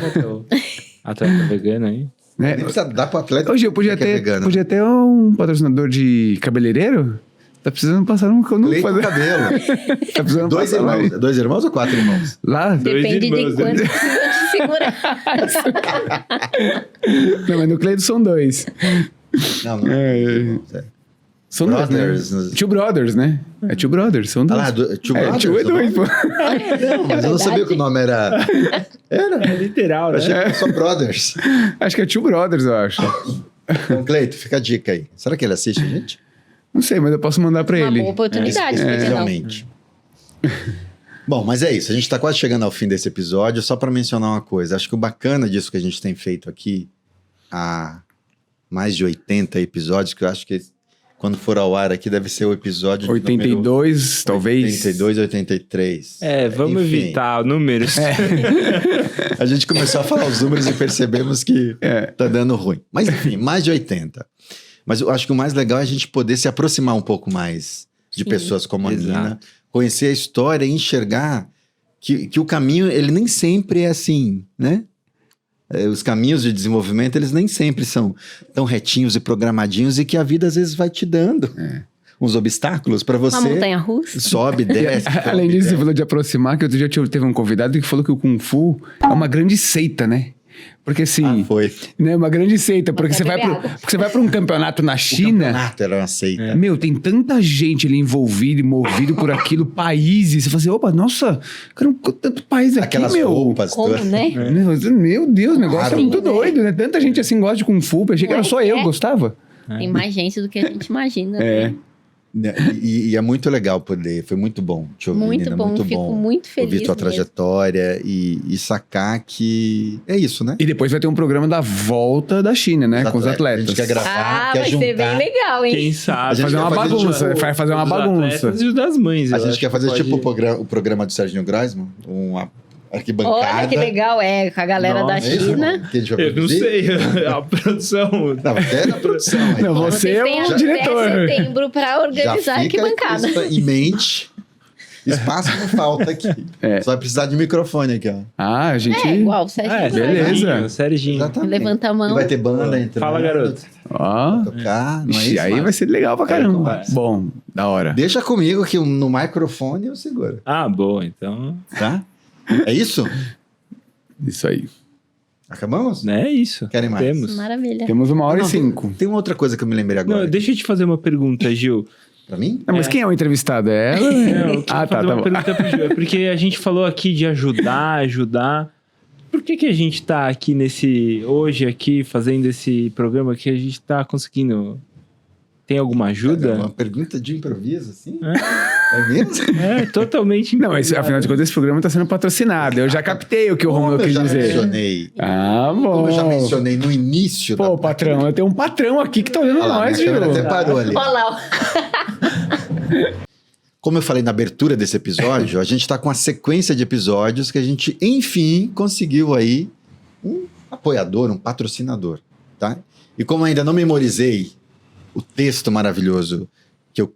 atleta vegano aí. Né? Nem precisa dar pro atleta. Hoje eu podia que é ter, vegano. podia ter um patrocinador de cabeleireiro? Tá precisando passar um... Não Leite fazer. no cabelo. Tá precisando Dois passar lá. irmãos. 2 irmãos ou 4 irmãos? Lá? Depende irmãos, de quanto precisa de segurança. Não, mas no Cleiton são 2. Não. São 2, Brothers. né? Two Brothers, né? É Two Brothers, são 2. Ah lá, Two É, Brothers, Two é o 2, nome? pô. Não, mas eu não sabia que o nome era... É literal, Eu né? achei que era só Brothers. Acho que é Two Brothers, eu acho. Então, Cleito, fica a dica aí. Será que ele assiste a gente? Não sei, mas eu posso mandar pra Uma ele. boa oportunidade, por que não? Especialmente. Bom, mas é isso. A gente está quase chegando ao fim desse episódio. Só para mencionar uma coisa. Acho que o bacana disso que a gente tem feito aqui há mais de 80 episódios, que eu acho que quando for ao ar aqui deve ser o episódio de 82, talvez. 82, 83. Vamos Enfim, evitar números. A gente começou a falar os números e percebemos que tá dando ruim. Mas enfim, mais de 80. Mas eu acho que o mais legal é a gente poder se aproximar um pouco mais de Sim. pessoas como a Exato. Nina, conhecer a história e enxergar que o caminho, ele nem sempre é assim, né? Os caminhos de desenvolvimento, eles nem sempre são tão retinhos e programadinhos e que a vida às vezes vai te dando uns obstáculos para você. Uma montanha-russa. Sobe, desce. Além disso, você falou de aproximar, que outro dia teve um convidado que falou que o Kung Fu é uma grande seita, né? Porque assim, Foi. né, uma grande seita, porque Mas você vai, beber pro, água. porque você vai para um campeonato na O China, campeonato era uma seita. meu, tem tanta gente ali envolvida e movido por aquilo, países, você fala assim, opa, nossa, cara, tanto país aqui, Aquelas meu. roupas. Como, né? Meu Deus, o negócio é Claro. muito doido, né? Tanta gente assim gosta de Kung Fu, achei que era só eu que gostava. Tem mais gente do que a gente imagina. É. Né? E é muito legal poder, foi muito bom te ouvir, Muito Nina, bom, muito fico bom muito feliz ouvir tua mesmo. trajetória e sacar que é isso, né? E depois vai ter um programa da volta da China, né? Com os A atletas. gente quer gravar, Ah, quer vai ser bem juntar. legal, hein? Quem sabe? A gente Fazer quer uma fazer bagunça, tipo- vai fazer uma Os bagunça. atletas e os das mães. A eu gente acho quer que fazer pode- tipo o programa do Serginho Groisman, uma arquibancada. Olha que legal, com a galera da Nossa, É isso? China. Que a gente vai Eu não produzir? sei, a produção. Não, até na produção. aí. Não, você Vocês é têm o até diretor. setembro pra Já organizar a fica arquibancada. isso em mente. Espaço não falta aqui. É. Só vai precisar de microfone aqui, ó. Ah, a gente... É, igual, o Sérgio. É, Beleza. Serginho. Exatamente. Levanta a mão. E vai ter banda entrando. Fala, garoto. Ó, Tocar, não é ixi, isso, aí Márcio? vai ser legal pra caramba. conversa. Bom, da hora. Deixa comigo que no microfone eu seguro, Ah, boa, então. tá? É isso? Isso aí. Acabamos? É isso. Querem mais? Temos. Maravilha. Temos 1h e Não, 5. Tem uma outra coisa que eu me lembrei agora. Não, deixa eu te fazer uma pergunta, Gil. Pra mim? Não, mas quem é o entrevistado? É ela? Não, eu quero Ah, tá, fazer tá uma bom. pergunta pro Gil. É porque a gente falou aqui de ajudar. Por que a gente tá aqui hoje aqui, fazendo esse programa que a gente tá conseguindo? Tem alguma Uma ajuda? pergunta de improviso, assim? É mesmo? É, totalmente. Não, mas afinal de contas, esse programa tá sendo patrocinado. Eu já captei o que o Romulo Como eu quis já dizer. mencionei. Ah, Como bom. eu já mencionei no início Pô, patrão, eu tenho um patrão aqui que tá olhando Olha lá, nós, minha viu? câmera até parou ali. Olha lá. Ó. Como eu falei na abertura desse episódio, a gente tá com uma sequência de episódios que a gente, enfim, conseguiu aí um apoiador, um patrocinador, tá? E como ainda não memorizei o texto maravilhoso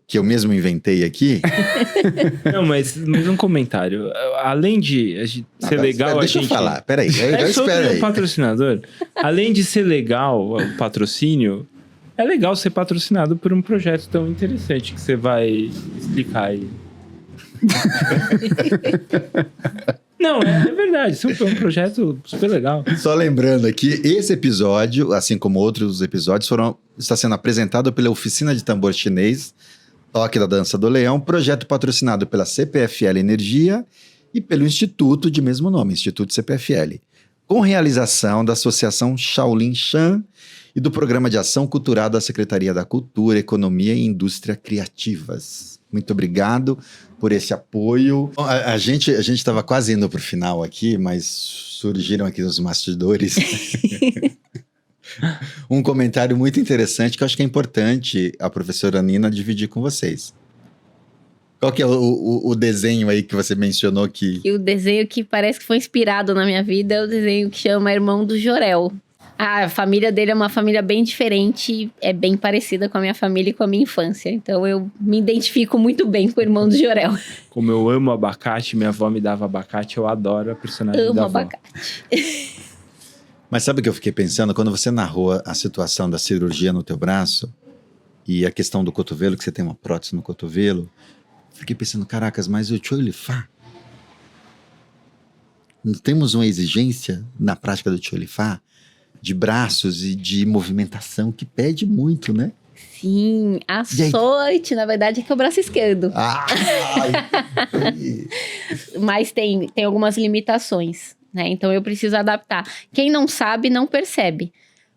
que eu mesmo inventei aqui... Não, mas um comentário. Além de ser legal, Deixa a eu gente... falar, peraí, É sobre espera o aí. patrocinador. Além de ser legal o patrocínio, é legal ser patrocinado por um projeto tão interessante que você vai explicar aí. Não, é verdade. Isso é um projeto super legal. Só lembrando aqui, esse episódio, assim como outros episódios, está sendo apresentado pela Oficina de Tambor Chinês, Toque da Dança do Leão, projeto patrocinado pela CPFL Energia e pelo Instituto de mesmo nome, Instituto CPFL, com realização da Associação Shaolin Shan e do Programa de Ação Cultural da Secretaria da Cultura, Economia e Indústria Criativas. Muito obrigado por esse apoio. Bom, a gente estava quase indo para o final aqui, mas surgiram aqui os bastidores um comentário muito interessante que eu acho que é importante a professora Nina dividir com vocês. Qual que é o desenho aí que você mencionou que... E o desenho que parece que foi inspirado na minha vida é o desenho que chama Irmão do Jorel. A família dele é uma família bem diferente, é bem parecida com a minha família e com a minha infância. Então eu me identifico muito bem com o Irmão do Jorel. Como eu amo abacate, minha avó me dava abacate, eu adoro a personagem Amo da avó. abacate. Mas sabe o que eu fiquei pensando? Quando você narrou a situação da cirurgia no teu braço e a questão do cotovelo, que você tem uma prótese no cotovelo, fiquei pensando, caracas, mas o Choi Li Fa? Não temos uma exigência na prática do Choi Li Fa de braços e de movimentação que pede muito, né? Sim, a E aí? sorte, na verdade, é que é o braço esquerdo. Mas tem algumas limitações, né? Então eu preciso adaptar. Quem não sabe, não percebe.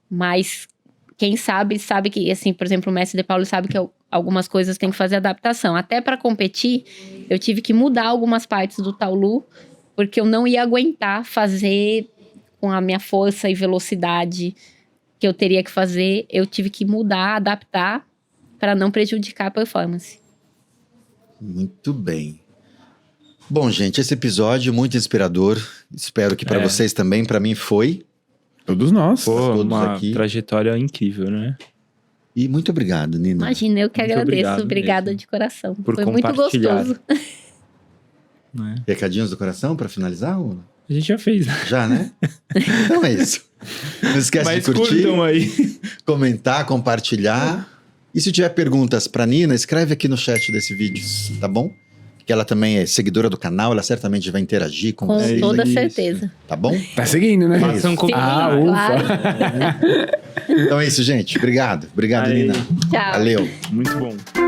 Mas quem sabe que, assim, por exemplo, o mestre De Paulo sabe que algumas coisas tem que fazer adaptação. Até para competir, eu tive que mudar algumas partes do Taolu, porque eu não ia aguentar fazer com a minha força e velocidade que eu teria que fazer. Eu tive que mudar, adaptar, para não prejudicar a performance. Muito bem. Bom, gente, esse episódio é muito inspirador. Espero que para vocês também, para mim foi. Todos nós. Pô, todos uma aqui. trajetória incrível, né? E muito obrigado, Nina. Imagina, eu que Muito agradeço. obrigado Obrigada mesmo de coração. por Foi muito compartilhar. gostoso. né? Recadinhos do coração para finalizar? Ou... A gente já fez, né? Já, né? Então é isso. Não esquece Mas de curtir, curtam aí. comentar, compartilhar. E se tiver perguntas para Nina, escreve aqui no chat desse vídeo, tá bom? Que ela também é seguidora do canal, ela certamente vai interagir com Com vocês, toda isso. certeza. tá bom? Tá seguindo, né? Façam Sim, como... claro. Então é isso, gente. Obrigado. Obrigado, Aí. Nina. Tchau. Valeu. Muito bom.